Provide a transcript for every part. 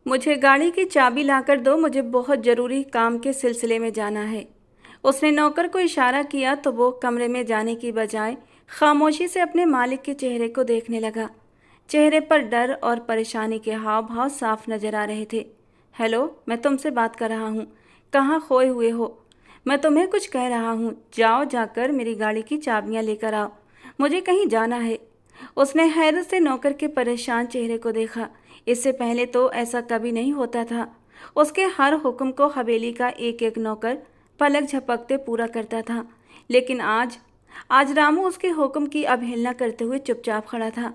मुझे गाड़ी की चाबी लाकर दो, मुझे बहुत ज़रूरी काम के सिलसिले में जाना है। उसने नौकर को इशारा किया तो वो कमरे में जाने की बजाय खामोशी से अपने मालिक के चेहरे को देखने लगा। चेहरे पर डर और परेशानी के हाव भाव साफ नजर आ रहे थे। हेलो, मैं तुमसे बात कर रहा हूँ। कहाँ खोए हुए हो? मैं तुम्हें कुछ कह रहा हूँ, जाओ जाकर मेरी गाड़ी की चाबियाँ लेकर आओ, मुझे कहीं जाना है। उसने हैरत से नौकर के परेशान चेहरे को देखा। इससे पहले तो ऐसा कभी नहीं होता था। उसके हर हुक्म को हवेली का एक एक नौकर पलक झपकते पूरा करता था, लेकिन आज आज रामू उसके हुक्म की अवहेलना करते हुए चुपचाप खड़ा था।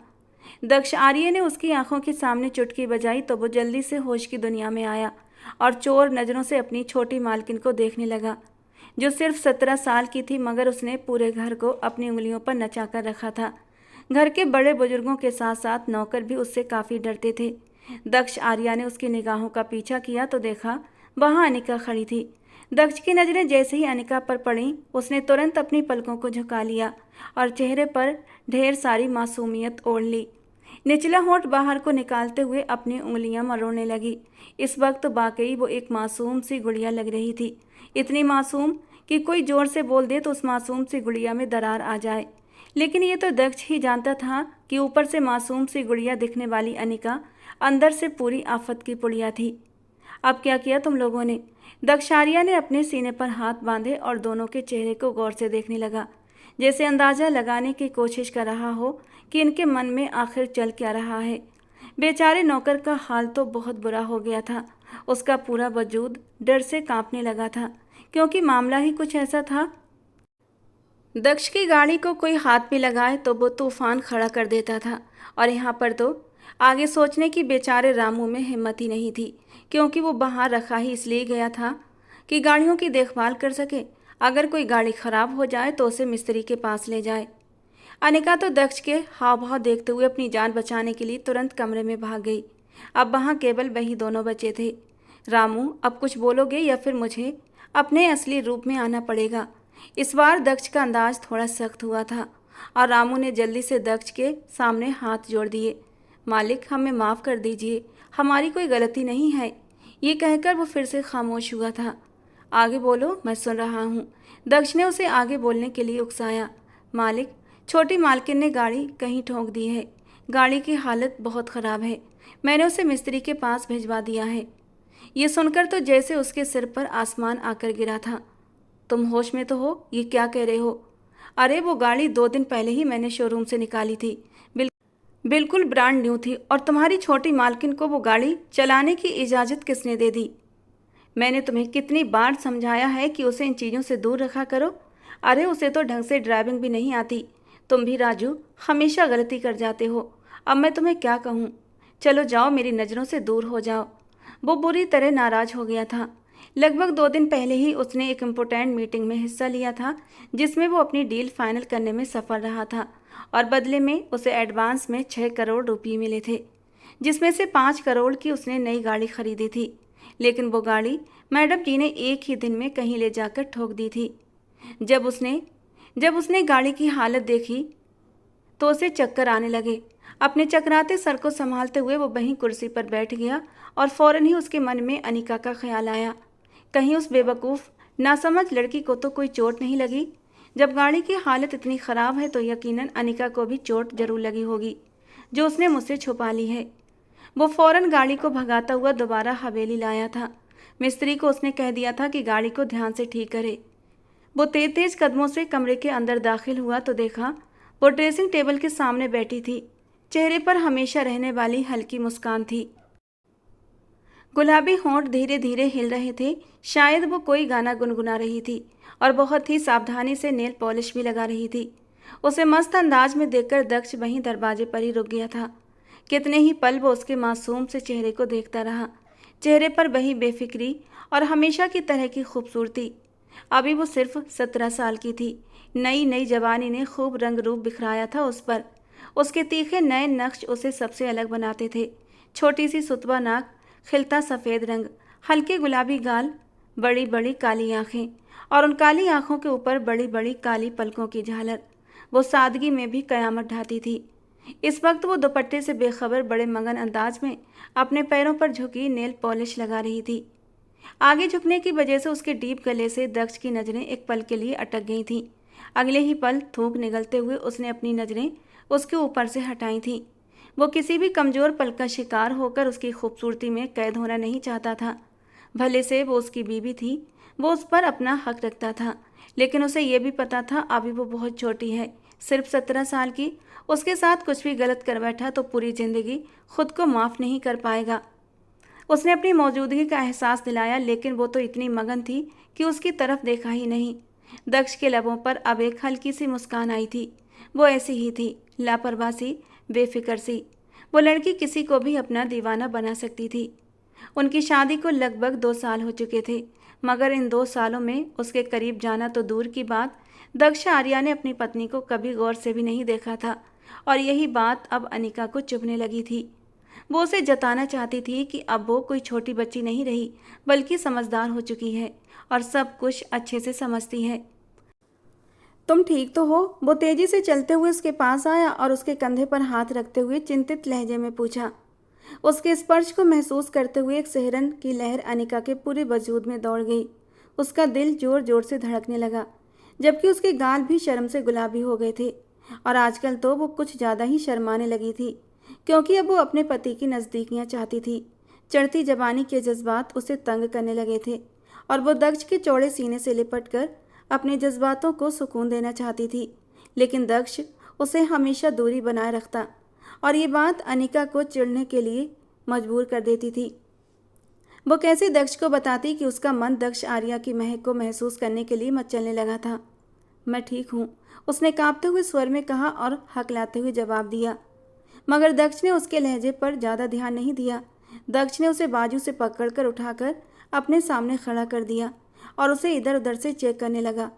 दक्ष आर्य ने उसकी आंखों के सामने चुटकी बजाई तो वो जल्दी से होश की दुनिया में आया और चोर नज़रों से अपनी छोटी मालकिन को देखने लगा, जो सिर्फ 17 साल की थी, मगर उसने पूरे घर को अपनी उंगलियों पर नचा कर रखा था। घर के बड़े बुजुर्गों के साथ साथ नौकर भी उससे काफ़ी डरते थे। दक्ष आर्या ने उसकी निगाहों का पीछा किया तो देखा वहाँ अनिका खड़ी थी। दक्ष की नज़रें जैसे ही अनिका पर पड़ी, उसने तुरंत अपनी पलकों को झुका लिया और चेहरे पर ढेर सारी मासूमियत ओढ़ ली। निचला होंठ बाहर को निकालते हुए अपनी उंगलियां मरोड़ने लगी। इस वक्त वाकई वो एक मासूम सी गुड़िया लग रही थी, इतनी मासूम कि कोई जोर से बोल दे तो उस मासूम सी गुड़िया में दरार आ जाए। लेकिन ये तो दक्ष ही जानता था कि ऊपर से मासूम सी गुड़िया दिखने वाली अनिका अंदर से पूरी आफत की पुड़िया थी। अब क्या किया तुम लोगों ने? दक्ष आर्या ने अपने सीने पर हाथ बांधे और दोनों के चेहरे को गौर से देखने लगा, जैसे अंदाजा लगाने की कोशिश कर रहा हो कि इनके मन में आखिर चल क्या रहा है। बेचारे नौकर का हाल तो बहुत बुरा हो गया था। उसका पूरा वजूद डर से कांपने लगा था, क्योंकि मामला ही कुछ ऐसा था। दक्ष की गाड़ी को कोई हाथ भी लगाए तो वो तूफान खड़ा कर देता था, और यहाँ पर तो आगे सोचने की बेचारे रामू में हिम्मत ही नहीं थी, क्योंकि वो बाहर रखा ही इसलिए गया था कि गाड़ियों की देखभाल कर सके। अगर कोई गाड़ी खराब हो जाए तो उसे मिस्त्री के पास ले जाए। अनिका तो दक्ष के हाव भाव देखते हुए अपनी जान बचाने के लिए तुरंत कमरे में भाग गई। अब वहाँ केवल वही दोनों बचे थे। रामू, अब कुछ बोलोगे या फिर मुझे अपने असली रूप में आना पड़ेगा? इस बार दक्ष का अंदाज थोड़ा सख्त हुआ था और रामू ने जल्दी से दक्ष के सामने हाथ जोड़ दिए। मालिक, हमें माफ़ कर दीजिए, हमारी कोई गलती नहीं है। ये कहकर वो फिर से खामोश हुआ था। आगे बोलो, मैं सुन रहा हूँ। दक्ष ने उसे आगे बोलने के लिए उकसाया। मालिक, छोटी मालकिन ने गाड़ी कहीं ठोक दी है। गाड़ी की हालत बहुत ख़राब है। मैंने उसे मिस्त्री के पास भिजवा दिया है। ये सुनकर तो जैसे उसके सिर पर आसमान आकर गिरा था। तुम होश में तो हो? ये क्या कह रहे हो? अरे वो गाड़ी 2 दिन पहले ही मैंने शोरूम से निकाली थी, बिल्कुल ब्रांड न्यू थी। और तुम्हारी छोटी मालकिन को वो गाड़ी चलाने की इजाज़त किसने दे दी? मैंने तुम्हें कितनी बार समझाया है कि उसे इन चीज़ों से दूर रखा करो। अरे उसे तो ढंग से ड्राइविंग भी नहीं आती। तुम भी राजू हमेशा गलती कर जाते हो। अब मैं तुम्हें क्या कहूँ? चलो जाओ, मेरी नज़रों से दूर हो जाओ। वो बुरी तरह नाराज़ हो गया था। लगभग 2 दिन पहले ही उसने एक इम्पोर्टेंट मीटिंग में हिस्सा लिया था, जिसमें वो अपनी डील फाइनल करने में सफल रहा था, और बदले में उसे एडवांस में 6 करोड़ रुपये मिले थे, जिसमें से 5 करोड़ की उसने नई गाड़ी खरीदी थी। लेकिन वो गाड़ी मैडम जी ने एक ही दिन में कहीं ले जाकर ठोक दी थी। जब उसने गाड़ी की हालत देखी तो उसे चक्कर आने लगे। अपने चकराते सर को संभालते हुए वो वहीं कुर्सी पर बैठ गया और फौरन ही उसके मन में अनिका का ख्याल आया। कहीं उस बेवकूफ़ नासमझ लड़की को तो कोई चोट नहीं लगी? जब गाड़ी की हालत इतनी ख़राब है तो यकीनन अनिका को भी चोट जरूर लगी होगी, जो उसने मुझसे छुपा ली है। वो फौरन गाड़ी को भगाता हुआ दोबारा हवेली लाया था। मिस्त्री को उसने कह दिया था कि गाड़ी को ध्यान से ठीक करे। वो तेज तेज कदमों से कमरे के अंदर दाखिल हुआ तो देखा वो ड्रेसिंग टेबल के सामने बैठी थी। चेहरे पर हमेशा रहने वाली हल्की मुस्कान थी। गुलाबी होंठ धीरे धीरे हिल रहे थे, शायद वो कोई गाना गुनगुना रही थी, और बहुत ही सावधानी से नेल पॉलिश भी लगा रही थी। उसे मस्त अंदाज में देखकर दक्ष वहीं दरवाजे पर ही रुक गया था। कितने ही पल वो उसके मासूम से चेहरे को देखता रहा। चेहरे पर वही बेफिक्री और हमेशा की तरह की खूबसूरती। अभी वो सिर्फ 17 साल की थी। नई नई जवानी ने खूब रंग रूप बिखराया था उस पर। उसके तीखे नए नक्श उसे सबसे अलग बनाते थे। छोटी सी सुतवा नाक, खिलता सफ़ेद रंग, हल्के गुलाबी गाल, बड़ी बड़ी काली आँखें, और उन काली आँखों के ऊपर बड़ी बड़ी काली पलकों की झालर। वो सादगी में भी कयामत ढाती थी। इस वक्त वो दुपट्टे से बेखबर बड़े मगन अंदाज में अपने पैरों पर झुकी नेल पॉलिश लगा रही थी। आगे झुकने की वजह से उसके डीप गले से दक्ष की नज़रें एक पल के लिए अटक गई थीं। अगले ही पल थूक निगलते हुए उसने अपनी नज़रें उसके ऊपर से हटाई थीं। वो किसी भी कमज़ोर पल का शिकार होकर उसकी खूबसूरती में कैद होना नहीं चाहता था। भले से वो उसकी बीवी थी, वो उस पर अपना हक रखता था, लेकिन उसे ये भी पता था अभी वो बहुत छोटी है, सिर्फ 17 साल की। उसके साथ कुछ भी गलत कर बैठा तो पूरी ज़िंदगी खुद को माफ़ नहीं कर पाएगा। उसने अपनी मौजूदगी का एहसास दिलाया, लेकिन वो तो इतनी मगन थी कि उसकी तरफ देखा ही नहीं। दक्ष के लबों पर अब एक हल्की सी मुस्कान आई थी। वो ऐसी ही थी, लापरवाह सी, बेफिक्र सी। वो लड़की किसी को भी अपना दीवाना बना सकती थी। उनकी शादी को लगभग 2 साल हो चुके थे, मगर इन 2 सालों में उसके करीब जाना तो दूर की बात, दक्ष आर्या ने अपनी पत्नी को कभी गौर से भी नहीं देखा था। और यही बात अब अनिका को चुभने लगी थी। वो उसे जताना चाहती थी कि अब वो कोई छोटी बच्ची नहीं रही, बल्कि समझदार हो चुकी है और सब कुछ अच्छे से समझती है। तुम ठीक तो हो? वो तेजी से चलते हुए उसके पास आया और उसके कंधे पर हाथ रखते हुए चिंतित लहजे में पूछा। उसके स्पर्श को महसूस करते हुए एक सिहरन की लहर अनिका के पूरे वजूद में दौड़ गई। उसका दिल जोर जोर से धड़कने लगा, जबकि उसके गाल भी शर्म से गुलाबी हो गए थे। और आजकल तो वो कुछ ज़्यादा ही शर्माने लगी थी, क्योंकि अब वो अपने पति की नज़दीकियाँ चाहती थी। चढ़ती जवानी के जज्बात उसे तंग करने लगे थे और वो दक्ष के चौड़े सीने से लिपट कर अपने जज्बातों को सुकून देना चाहती थी, लेकिन दक्ष उसे हमेशा दूरी बनाए रखता और ये बात अनिका को चिढ़ने के लिए मजबूर कर देती थी। वो कैसे दक्ष को बताती कि उसका मन दक्ष आर्या की महक को महसूस करने के लिए मचलने लगा था। मैं ठीक हूँ, उसने कांपते हुए स्वर में कहा और हकलाते हुए जवाब दिया। मगर दक्ष ने उसके लहजे पर ज़्यादा ध्यान नहीं दिया। दक्ष ने उसे बाजू से पकड़कर उठाकर अपने सामने खड़ा कर दिया और उसे इधर उधर से चेक करने लगा।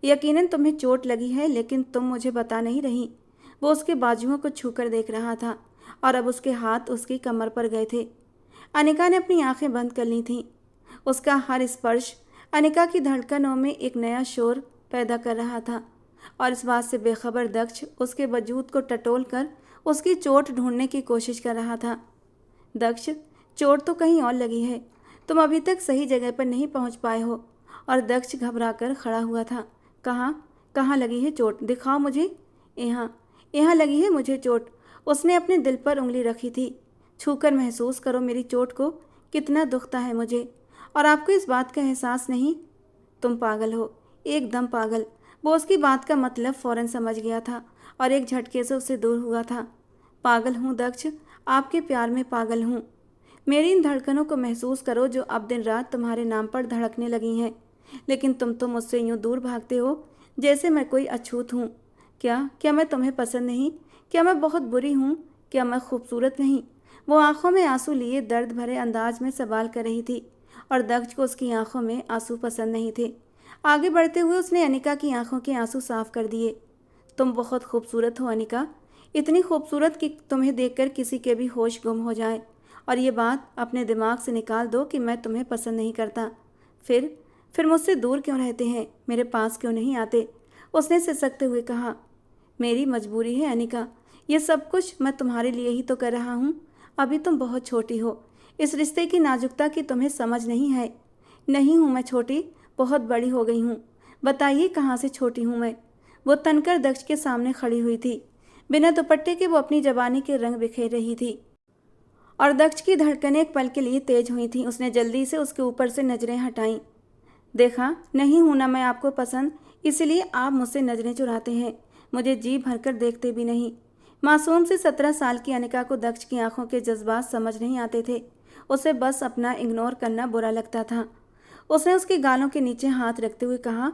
यकीनन तुम्हें चोट लगी है, लेकिन तुम मुझे बता नहीं रही। वो उसके बाजुओं को छूकर देख रहा था और अब उसके हाथ उसकी कमर पर गए थे। अनिका ने अपनी आंखें बंद कर ली थीं। उसका हर स्पर्श अनिका की धड़कनों में एक नया शोर पैदा कर रहा था और इस बात से बेखबर दक्ष उसके वजूद को टटोल कर उसकी चोट ढूंढने की कोशिश कर रहा था। दक्ष, चोट तो कहीं और लगी है, तुम अभी तक सही जगह पर नहीं पहुंच पाए हो। और दक्ष घबराकर खड़ा हुआ था। कहाँ कहाँ लगी है चोट? दिखाओ मुझे। यहाँ यहाँ लगी है मुझे चोट। उसने अपने दिल पर उंगली रखी थी। छूकर महसूस करो मेरी चोट को, कितना दुखता है मुझे। और आपको इस बात का एहसास नहीं? तुम पागल हो, एकदम पागल। वो उसकी बात का मतलब फौरन समझ गया था और एक झटके से उससे दूर हुआ था। पागल हूँ दक्ष, आपके प्यार में पागल हूँ। मेरी इन धड़कनों को महसूस करो जो अब दिन रात तुम्हारे नाम पर धड़कने लगी हैं। लेकिन तुम तो मुझसे यूँ दूर भागते हो जैसे मैं कोई अछूत हूँ। क्या मैं तुम्हें पसंद नहीं? क्या मैं बहुत बुरी हूँ? क्या मैं खूबसूरत नहीं? वो आंखों में आंसू लिए दर्द भरे अंदाज में सवाल कर रही थी और दक्ष को उसकी आंखों में आंसू पसंद नहीं थे। आगे बढ़ते हुए उसने अनिका की आंखों के आंसू साफ कर दिए। तुम बहुत खूबसूरत हो अनिका, इतनी खूबसूरत कि तुम्हें देखकर किसी के भी होश गुम हो जाए। और ये बात अपने दिमाग से निकाल दो कि मैं तुम्हें पसंद नहीं करता। फिर मुझसे दूर क्यों रहते हैं? मेरे पास क्यों नहीं आते? उसने सिसकते हुए कहा। मेरी मजबूरी है अनिका, ये सब कुछ मैं तुम्हारे लिए ही तो कर रहा हूँ। अभी तुम बहुत छोटी हो, इस रिश्ते की नाजुकता की तुम्हें समझ नहीं है। नहीं हूँ मैं छोटी, बहुत बड़ी हो गई हूँ। बताइए कहाँ से छोटी हूँ मैं? वो तनकर दक्ष के सामने खड़ी हुई थी। बिना दुपट्टे के वो अपनी जवानी के रंग बिखेर रही थी और दक्ष की धड़कनें एक पल के लिए तेज हुई थीं। उसने जल्दी से उसके ऊपर से नजरें हटाईं। देखा, नहीं हूं ना मैं आपको पसंद, इसलिए आप मुझसे नजरें चुराते हैं, मुझे जी भरकर देखते भी नहीं। मासूम से 17 साल की अनिका को दक्ष की आंखों के जज्बात समझ नहीं आते थे। उसे बस अपना इग्नोर करना बुरा लगता था। उसने उसके गालों के नीचे हाथ रखते हुए कहा,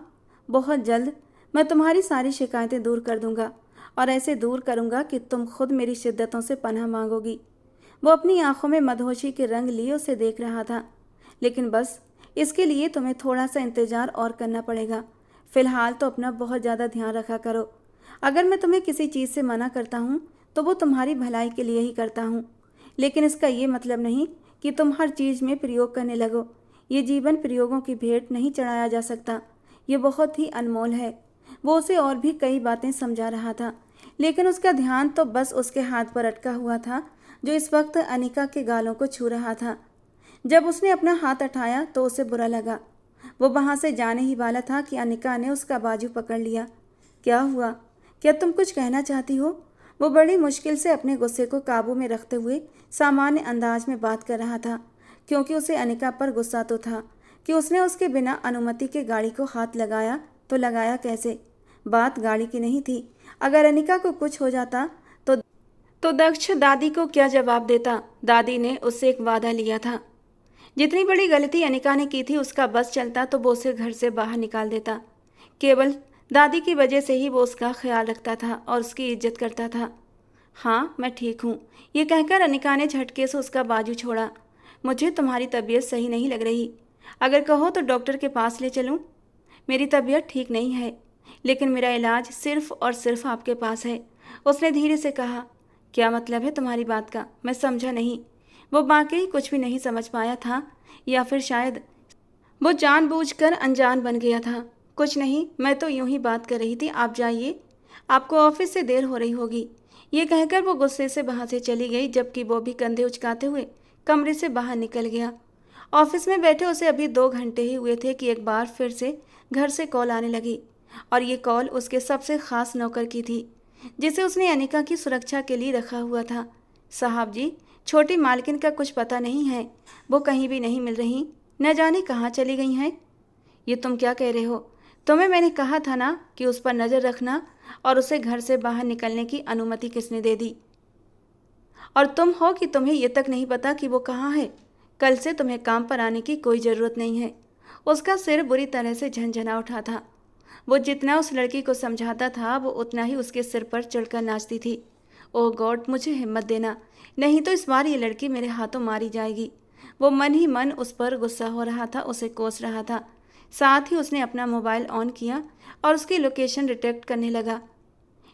बहुत जल्द मैं तुम्हारी सारी शिकायतें दूर कर दूंगा और ऐसे दूर करूंगा कि तुम खुद मेरी शिद्दतों से पनाह मांगोगी। वो अपनी आंखों में मदहोशी के रंग लिए उसे देख रहा था। लेकिन बस इसके लिए तुम्हें थोड़ा सा इंतजार और करना पड़ेगा। फिलहाल तो अपना बहुत ज़्यादा ध्यान रखा करो। अगर मैं तुम्हें किसी चीज़ से मना करता हूँ तो वो तुम्हारी भलाई के लिए ही करता हूँ, लेकिन इसका ये मतलब नहीं कि तुम हर चीज़ में प्रयोग करने लगो। ये जीवन प्रयोगों की भेंट नहीं चढ़ाया जा सकता, ये बहुत ही अनमोल है। वो उसे और भी कई बातें समझा रहा था, लेकिन उसका ध्यान तो बस उसके हाथ पर अटका हुआ था जो इस वक्त अनिका के गालों को छू रहा था। जब उसने अपना हाथ उठाया तो उसे बुरा लगा। वो वहाँ से जाने ही वाला था कि अनिका ने उसका बाजू पकड़ लिया। क्या हुआ? क्या तुम कुछ कहना चाहती हो? वो बड़ी मुश्किल से अपने गुस्से को काबू में रखते हुए सामान्य अंदाज में बात कर रहा था, क्योंकि उसे अनिका पर गुस्सा तो था कि उसने उसके बिना अनुमति के गाड़ी को हाथ लगाया, तो लगाया कैसे? बात गाड़ी की नहीं थी। अगर अनिका को कुछ हो जाता तो दक्ष दादी को क्या जवाब देता? दादी ने उससे एक वादा लिया था। जितनी बड़ी गलती अनिका ने की थी उसका बस चलता तो वो उसे घर से बाहर निकाल देता। केवल दादी की वजह से ही वो उसका ख्याल रखता था और उसकी इज्जत करता था। हाँ, मैं ठीक हूँ, ये कहकर अनिका ने झटके से उसका बाजू छोड़ा। मुझे तुम्हारी तबीयत सही नहीं लग रही, अगर कहो तो डॉक्टर के पास ले चलूँ? मेरी तबीयत ठीक नहीं है, लेकिन मेरा इलाज सिर्फ और सिर्फ आपके पास है, उसने धीरे से कहा। क्या मतलब है तुम्हारी बात का? मैं समझा नहीं। वो वाकई कुछ भी नहीं समझ पाया था, या फिर शायद वो जानबूझकर अनजान बन गया था। कुछ नहीं, मैं तो यूं ही बात कर रही थी, आप जाइए, आपको ऑफिस से देर हो रही होगी। ये कहकर वो गुस्से से वहाँ से चली गई, जबकि वो भी कंधे उचकाते हुए कमरे से बाहर निकल गया। ऑफिस में बैठे उसे अभी 2 घंटे ही हुए थे कि एक बार फिर से घर से कॉल आने लगी, और ये कॉल उसके सबसे खास नौकर की थी, जिसे उसने अनिका की सुरक्षा के लिए रखा हुआ था। साहब जी, छोटी मालकिन का कुछ पता नहीं है, वो कहीं भी नहीं मिल रही, न जाने कहाँ चली गई हैं। ये तुम क्या कह रहे हो? तुम्हें मैंने कहा था ना कि उस पर नज़र रखना, और उसे घर से बाहर निकलने की अनुमति किसने दे दी? और तुम हो कि तुम्हें ये तक नहीं पता कि वो कहाँ है? कल से तुम्हें काम पर आने की कोई ज़रूरत नहीं है। उसका सिर बुरी तरह से झनझना उठा था। वो जितना उस लड़की को समझाता था वो उतना ही उसके सिर पर चढ़कर नाचती थी। ओह गॉड, मुझे हिम्मत देना, नहीं तो इस बार ये लड़की मेरे हाथों मारी जाएगी। वो मन ही मन उस पर गुस्सा हो रहा था, उसे कोस रहा था। साथ ही उसने अपना मोबाइल ऑन किया और उसकी लोकेशन डिटेक्ट करने लगा।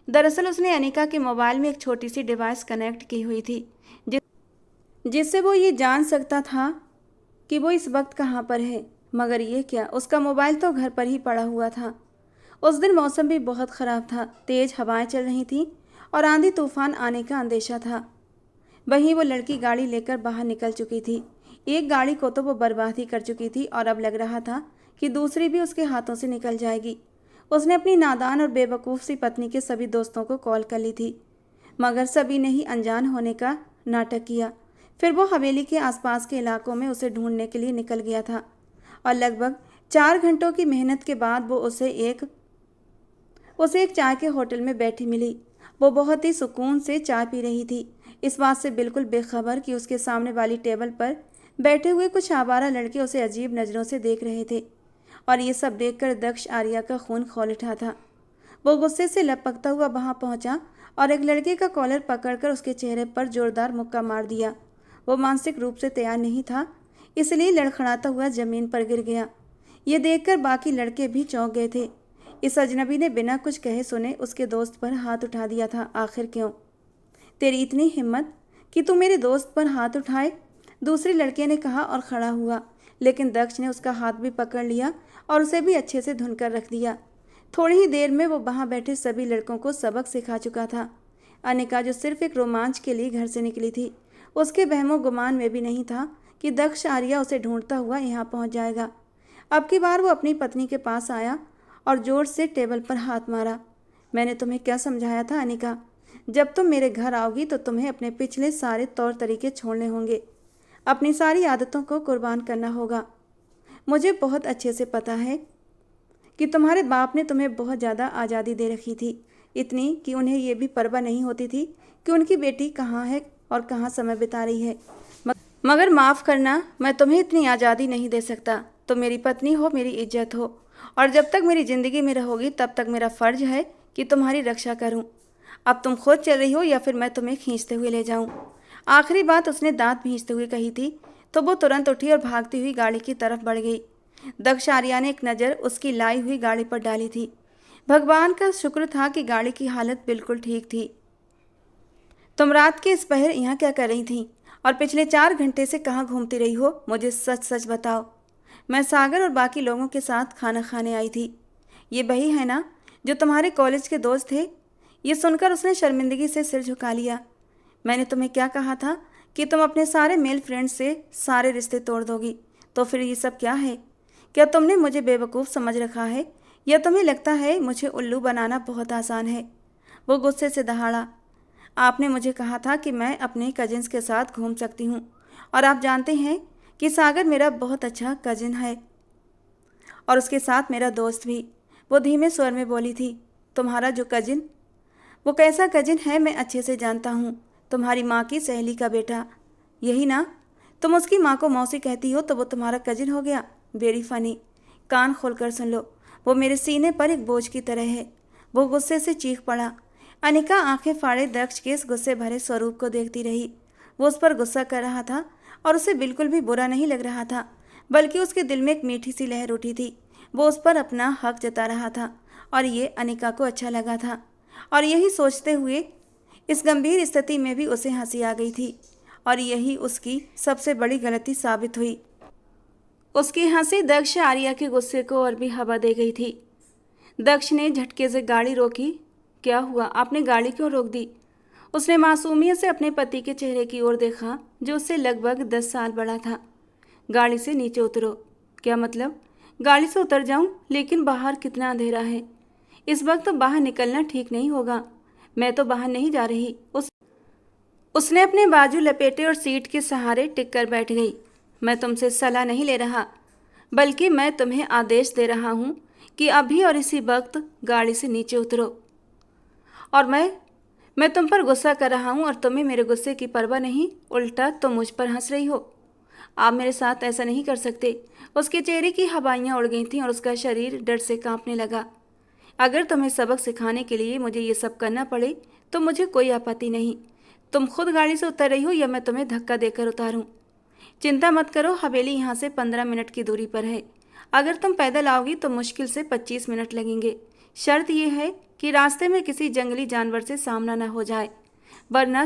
दरअसल उसने अनिका के मोबाइल में एक छोटी सी डिवाइस कनेक्ट की हुई थी, जिससे वो ये जान सकता था कि वो इस वक्त कहाँ पर है। मगर ये क्या, उसका मोबाइल तो घर पर ही पड़ा हुआ था। उस दिन मौसम भी बहुत ख़राब था, तेज़ हवाएं चल रही थीं और आंधी तूफान आने का अंदेशा था। वहीं वो लड़की गाड़ी लेकर बाहर निकल चुकी थी। एक गाड़ी को तो वो बर्बाद ही कर चुकी थी, और अब लग रहा था कि दूसरी भी उसके हाथों से निकल जाएगी। उसने अपनी नादान और बेवकूफ़ सी पत्नी के सभी दोस्तों को कॉल कर ली थी, मगर सभी ने ही अनजान होने का नाटक किया। फिर वो हवेली के आसपास के इलाकों में उसे ढूंढने के लिए निकल गया था, और लगभग 4 घंटों की मेहनत के बाद वो उसे एक चाय के होटल में बैठी मिली। वो बहुत ही सुकून से चाय पी रही थी, इस बात से बिल्कुल बेखबर कि उसके सामने वाली टेबल पर बैठे हुए कुछ आवारा लड़के उसे अजीब नज़रों से देख रहे थे, और ये सब देखकर दक्ष आर्या का खून खौल उठा था। वो गुस्से से लपकता हुआ वहां पहुंचा और एक लड़के का कॉलर पकड़कर उसके चेहरे पर जोरदार मुक्का मार दिया। वो मानसिक रूप से तैयार नहीं था, इसलिए लड़खड़ाता हुआ जमीन पर गिर गया। ये देखकर बाकी लड़के भी चौंक गए थे। इस अजनबी ने बिना कुछ कहे सुने उसके दोस्त पर हाथ उठा दिया था। आखिर क्यों? तेरी इतनी हिम्मत कि तू मेरे दोस्त पर हाथ उठाए? दूसरे लड़के ने कहा और खड़ा हुआ, लेकिन दक्ष ने उसका हाथ भी पकड़ लिया और उसे भी अच्छे से धुन कर रख दिया। थोड़ी ही देर में वो वहाँ बैठे सभी लड़कों को सबक सिखा चुका था। अनिका, जो सिर्फ एक रोमांच के लिए घर से निकली थी, उसके बहमो गुमान में भी नहीं था कि दक्ष आर्या उसे ढूंढता हुआ यहाँ पहुँच जाएगा। अब की बार वो अपनी पत्नी के पास आया और जोर से टेबल पर हाथ मारा। मैंने तुम्हें क्या समझाया था अनिका? जब तुम मेरे घर आओगी तो तुम्हें अपने पिछले सारे तौर तरीके छोड़ने होंगे, अपनी सारी आदतों को कुर्बान करना होगा। मुझे बहुत अच्छे से पता है कि तुम्हारे बाप ने तुम्हें बहुत ज़्यादा आज़ादी दे रखी थी, इतनी कि उन्हें यह भी परवाह नहीं होती थी कि उनकी बेटी कहाँ है और कहाँ समय बिता रही है। मगर माफ़ करना, मैं तुम्हें इतनी आज़ादी नहीं दे सकता। तुम मेरी पत्नी हो, मेरी इज्जत हो, और जब तक मेरी ज़िंदगी में रहोगी तब तक मेरा फ़र्ज है कि तुम्हारी रक्षा करूं। अब तुम खुद चल रही हो या फिर मैं तुम्हें खींचते हुए ले जाऊं? आखिरी बात उसने दांत भींचते हुए कही थी, तो वो तुरंत उठी और भागती हुई गाड़ी की तरफ बढ़ गई। दक्ष आर्या ने एक नज़र उसकी लाई हुई गाड़ी पर डाली थी। भगवान का शुक्र था कि गाड़ी की हालत बिल्कुल ठीक थी। तुम रात के इस पहर यहाँ क्या कर रही थी, और पिछले 4 घंटे से कहाँ घूमती रही हो? मुझे सच सच बताओ। मैं सागर और बाकी लोगों के साथ खाना खाने आई थी। ये वही है ना जो तुम्हारे कॉलेज के दोस्त थे? ये सुनकर उसने शर्मिंदगी से सिर झुका लिया। मैंने तुम्हें क्या कहा था कि तुम अपने सारे मेल फ्रेंड्स से सारे रिश्ते तोड़ दोगी, तो फिर ये सब क्या है? क्या तुमने मुझे बेवकूफ़ समझ रखा है, या तुम्हें लगता है मुझे उल्लू बनाना बहुत आसान है? वो गुस्से से दहाड़ा। आपने मुझे कहा था कि मैं अपने कजिन्स के साथ घूम सकती हूँ, और आप जानते हैं कि सागर मेरा बहुत अच्छा कजिन है और उसके साथ मेरा दोस्त भी। वो धीमे स्वर में बोली थी। तुम्हारा जो कजिन, वो कैसा कजिन है मैं अच्छे से जानता हूँ। तुम्हारी माँ की सहेली का बेटा, यही ना? तुम उसकी माँ को मौसी कहती हो तो वो तुम्हारा कजिन हो गया। Very funny. कान खोलकर सुन लो, वो मेरे सीने पर एक बोझ की तरह है। वो गुस्से से चीख पड़ा। अनिका आंखें फाड़े दक्ष के इस गुस्से भरे स्वरूप को देखती रही। वो उस पर गुस्सा कर रहा था और उसे बिल्कुल भी बुरा नहीं लग रहा था, बल्कि उसके दिल में एक मीठी सी लहर उठी थी। वो उस पर अपना हक जता रहा था और ये अनिका को अच्छा लगा था। और यही सोचते हुए इस गंभीर स्थिति में भी उसे हंसी आ गई थी, और यही उसकी सबसे बड़ी गलती साबित हुई। उसकी हंसी दक्ष आर्या के गुस्से को और भी हवा दे गई थी। दक्ष ने झटके से गाड़ी रोकी। क्या हुआ, आपने गाड़ी क्यों रोक दी? उसने मासूमियत से अपने पति के चेहरे की ओर देखा, जो उससे लगभग 10 साल बड़ा था। गाड़ी से नीचे उतरो। क्या मतलब? गाड़ी से उतर जाऊं? लेकिन बाहर कितना अंधेरा है, इस वक्त तो बाहर निकलना ठीक नहीं होगा। मैं तो बाहर नहीं जा रही। उसने अपने बाजू लपेटे और सीट के सहारे टिक कर बैठ गई। मैं तुमसे सलाह नहीं ले रहा, बल्कि मैं तुम्हें आदेश दे रहा हूँ कि अभी और इसी वक्त गाड़ी से नीचे उतरो। और मैं तुम पर गुस्सा कर रहा हूँ और तुम्हें मेरे गुस्से की परवाह नहीं, उल्टा तुम मुझ पर हंस रही हो। आप मेरे साथ ऐसा नहीं कर सकते। उसके चेहरे की हवाइयाँ उड़ गई थीं और उसका शरीर डर से कांपने लगा। अगर तुम्हें सबक सिखाने के लिए मुझे ये सब करना पड़े तो मुझे कोई आपत्ति नहीं। तुम खुद गाड़ी से उतर रही हो या मैं तुम्हें धक्का देकर उतारूं? चिंता मत करो, हवेली यहाँ से 15 मिनट की दूरी पर है। अगर तुम पैदल आओगी तो मुश्किल से 25 मिनट लगेंगे। शर्त यह है कि रास्ते में किसी जंगली जानवर से सामना न हो जाए, वरना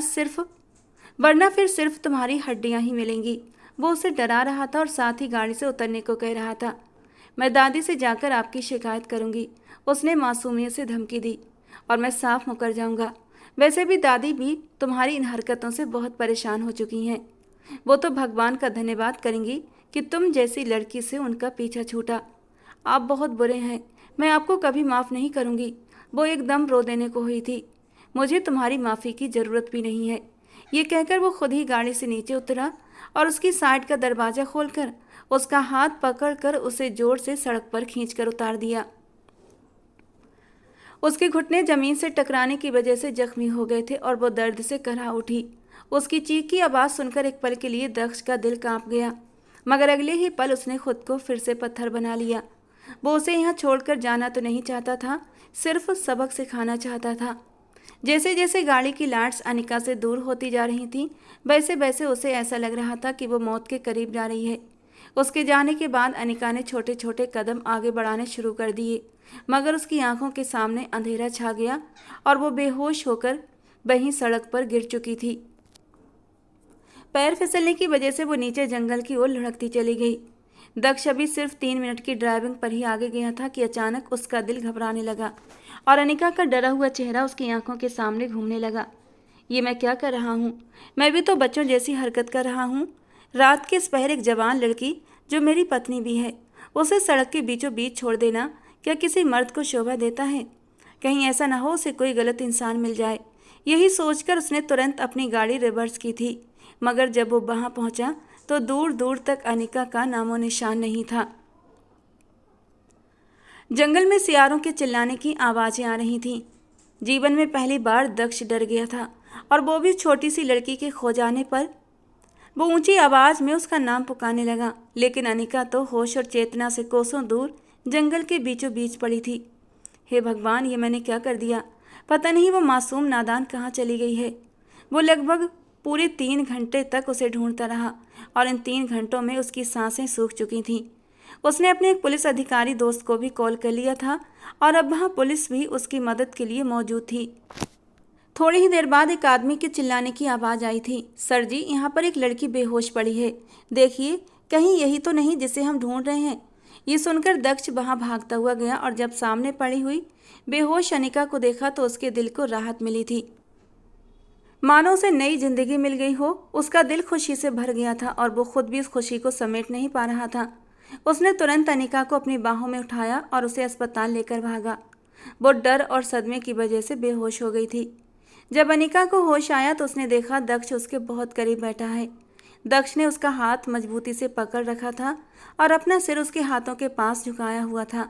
फिर सिर्फ तुम्हारी हड्डियाँ ही मिलेंगी। वो उसे डरा रहा था और साथ ही गाड़ी से उतरने को कह रहा था। मैं दादी से जाकर आपकी शिकायत करूंगी, उसने मासूमियत से धमकी दी। और मैं साफ मुकर जाऊंगा। वैसे भी दादी भी तुम्हारी इन हरकतों से बहुत परेशान हो चुकी हैं। वो तो भगवान का धन्यवाद करेंगी कि तुम जैसी लड़की से उनका पीछा छूटा। आप बहुत बुरे हैं, मैं आपको कभी माफ़ नहीं करूंगी। वो एकदम रो देने को हुई थी। मुझे तुम्हारी माफ़ी की ज़रूरत भी नहीं है। ये कहकर वो खुद ही गाड़ी से नीचे उतरा और उसकी साइड का दरवाज़ा खोलकर उसका हाथ पकड़कर उसे जोर से सड़क पर खींचकर उतार दिया। उसके घुटने जमीन से टकराने की वजह से जख्मी हो गए थे और वो दर्द से कराह उठी। उसकी चीख की आवाज़ सुनकर एक पल के लिए दक्ष का दिल कांप गया, मगर अगले ही पल उसने खुद को फिर से पत्थर बना लिया। वो उसे यहाँ छोड़कर जाना तो नहीं चाहता था, सिर्फ सबक सिखाना चाहता था। जैसे जैसे गाड़ी की लाइट्स अनिका से दूर होती जा रही थीं, वैसे वैसे उसे ऐसा लग रहा था कि वो मौत के करीब जा रही है। उसके जाने के बाद अनिका ने छोटे छोटे कदम आगे बढ़ाने शुरू कर दिए, मगर उसकी आंखों के सामने अंधेरा छा गया और वो बेहोश होकर वहीं सड़क पर गिर चुकी थी। पैर फिसलने की वजह से वो नीचे जंगल की ओर लुढ़कती चली गई। दक्ष अभी सिर्फ 3 मिनट की ड्राइविंग पर ही आगे गया था कि अचानक उसका दिल घबराने लगा और अनिका का डरा हुआ चेहरा उसकी आंखों के सामने घूमने लगा। ये मैं क्या कर रहा हूँ? मैं भी तो बच्चों जैसी हरकत कर रहा हूँ। रात के इस पहर एक जवान लड़की जो मेरी पत्नी भी है, उसे सड़क के बीचों बीच छोड़ देना क्या किसी मर्द को शोभा देता है? कहीं ऐसा ना हो उसे कोई गलत इंसान मिल जाए। यही सोचकर उसने तुरंत अपनी गाड़ी रिवर्स की थी, मगर जब वो वहाँ पहुँचा तो दूर दूर तक अनिका का नामो निशान नहीं था। जंगल में सियारों के चिल्लाने की आवाज़ें आ रही थीं। जीवन में पहली बार दक्ष डर गया था, और वो भी छोटी सी लड़की के खो जाने पर। वो ऊंची आवाज़ में उसका नाम पुकारने लगा, लेकिन अनिका तो होश और चेतना से कोसों दूर जंगल के बीचों बीच पड़ी थी। हे भगवान, ये मैंने क्या कर दिया? पता नहीं वो मासूम नादान कहाँ चली गई है। वो लगभग पूरे 3 घंटे तक उसे ढूंढता रहा और इन 3 घंटों में उसकी सांसें सूख चुकी थीं। उसने अपने एक पुलिस अधिकारी दोस्त को भी कॉल कर लिया था और अब वहाँ पुलिस भी उसकी मदद के लिए मौजूद थी। थोड़ी ही देर बाद एक आदमी के चिल्लाने की आवाज़ आई थी। सर जी, यहाँ पर एक लड़की बेहोश पड़ी है, देखिए कहीं यही तो नहीं जिसे हम ढूंढ रहे हैं। ये सुनकर दक्ष वहां भागता हुआ गया और जब सामने पड़ी हुई बेहोश अनिका को देखा तो उसके दिल को राहत मिली थी। मानो उसे नई जिंदगी मिल गई हो। उसका दिल खुशी से भर गया था और वो खुद भी उस खुशी को समेट नहीं पा रहा था। उसने तुरंत अनिका को अपनी बाहों में उठाया और उसे अस्पताल लेकर भागा। वो डर और सदमे की वजह से बेहोश हो गई थी। जब अनिका को होश आया तो उसने देखा दक्ष उसके बहुत करीब बैठा है। दक्ष ने उसका हाथ मजबूती से पकड़ रखा था और अपना सिर उसके हाथों के पास झुकाया हुआ था।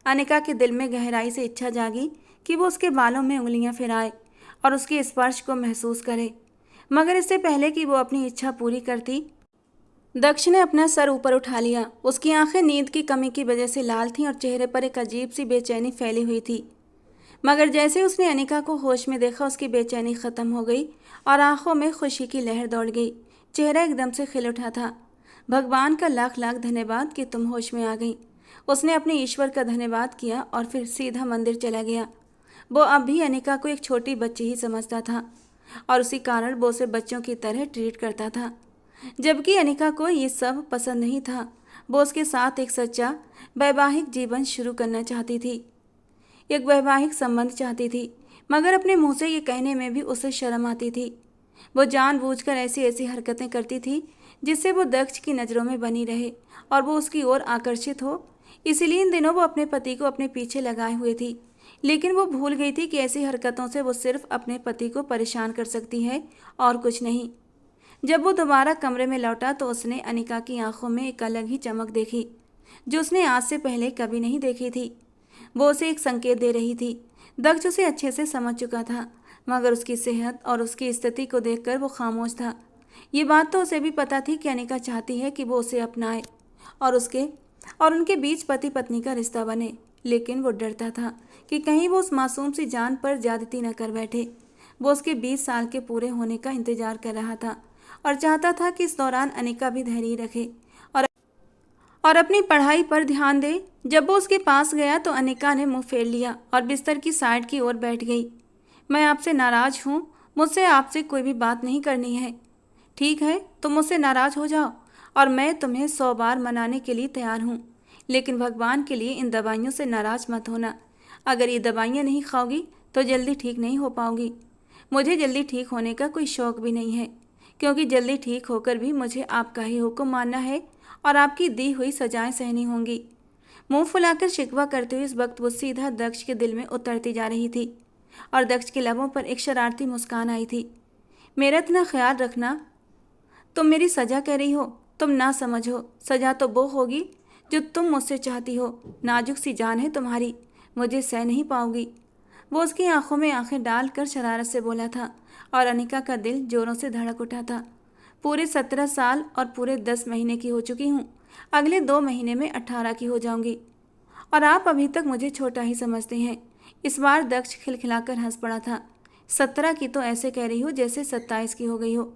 अनिका के दिल में गहराई से इच्छा जागी कि वो उसके बालों में उंगलियां फिराए और उसके स्पर्श को महसूस करे, मगर इससे पहले कि वो अपनी इच्छा पूरी करती, दक्ष ने अपना सर ऊपर उठा लिया। उसकी आंखें नींद की कमी की वजह से लाल थीं और चेहरे पर एक अजीब सी बेचैनी फैली हुई थी। मगर जैसे उसने अनिका को होश में देखा उसकी बेचैनी खत्म हो गई और आंखों में खुशी की लहर दौड़ गई। चेहरा एकदम से खिल उठा था। भगवान का लाख लाख धन्यवाद कि तुम होश में आ गई। उसने अपने ईश्वर का धन्यवाद किया और फिर सीधा मंदिर चला गया। वो अब भी अनिका को एक छोटी बच्ची ही समझता था और उसी कारण वो उसे बच्चों की तरह ट्रीट करता था, जबकि अनिका को ये सब पसंद नहीं था। वो उसके साथ एक सच्चा वैवाहिक जीवन शुरू करना चाहती थी, एक वैवाहिक संबंध चाहती थी, मगर अपने मुंह से ये कहने में भी उसे शर्म आती थी। वो जानबूझकर ऐसी ऐसी हरकतें करती थी जिससे वो दक्ष की नज़रों में बनी रहे और वो उसकी ओर आकर्षित हो। इसीलिए इन दिनों वो अपने पति को अपने पीछे लगाए हुए थी, लेकिन वो भूल गई थी कि ऐसी हरकतों से वो सिर्फ अपने पति को परेशान कर सकती है और कुछ नहीं। जब वो दोबारा कमरे में लौटा तो उसने अनिका की आंखों में एक अलग ही चमक देखी जो उसने आज से पहले कभी नहीं देखी थी। वो उसे एक संकेत दे रही थी। दक्ष उसे अच्छे से समझ चुका था, मगर उसकी सेहत और उसकी स्थिति को देखकर वो खामोश था। ये बात तो उसे भी पता थी कि अनिका चाहती है कि वो उसे अपनाए और उनके बीच पति पत्नी का रिश्ता बने, लेकिन वो डरता था कि कहीं वो उस मासूम सी जान पर ज्यादती न कर बैठे। वो उसके 20 साल के पूरे होने का इंतजार कर रहा था और चाहता था कि इस दौरान अनिका भी धैर्य रखे और अपनी पढ़ाई पर ध्यान दे। जब वो उसके पास गया तो अनिका ने मुंह फेर लिया और बिस्तर की साइड की ओर बैठ गई। मैं आपसे नाराज हूँ, मुझसे आपसे कोई भी बात नहीं करनी है। ठीक है, तुम मुझसे नाराज हो जाओ और मैं तुम्हें 100 बार मनाने के लिए तैयार हूँ, लेकिन भगवान के लिए इन दवाइयों से नाराज मत होना। अगर ये दवाइयाँ नहीं खाओगी तो जल्दी ठीक नहीं हो पाओगी। मुझे जल्दी ठीक होने का कोई शौक़ भी नहीं है, क्योंकि जल्दी ठीक होकर भी मुझे आपका ही हुक्म मानना है और आपकी दी हुई सजाएं सहनी होंगी। मुंह फुलाकर शिकवा करते हुए इस वक्त वो सीधा दक्ष के दिल में उतरती जा रही थी और दक्ष के लबों पर एक शरारती मुस्कान आई थी। मेरा इतना ख्याल रखना, तुम मेरी सजा कह रही हो? तुम ना समझो, सजा तो वो होगी जो तुम मुझसे चाहती हो। नाजुक सी जान है तुम्हारी, मुझे सह नहीं पाओगी। वो उसकी आंखों में आंखें डालकर शरारत से बोला था और अनिका का दिल जोरों से धड़क उठा था। पूरे 17 साल और पूरे 10 महीने की हो चुकी हूँ, अगले 2 महीने में 18 की हो जाऊंगी और आप अभी तक मुझे छोटा ही समझते हैं। इस बार दक्ष खिलखिलाकर हंस पड़ा था। 17 की तो ऐसे कह रही हो जैसे 27 की हो गई हो।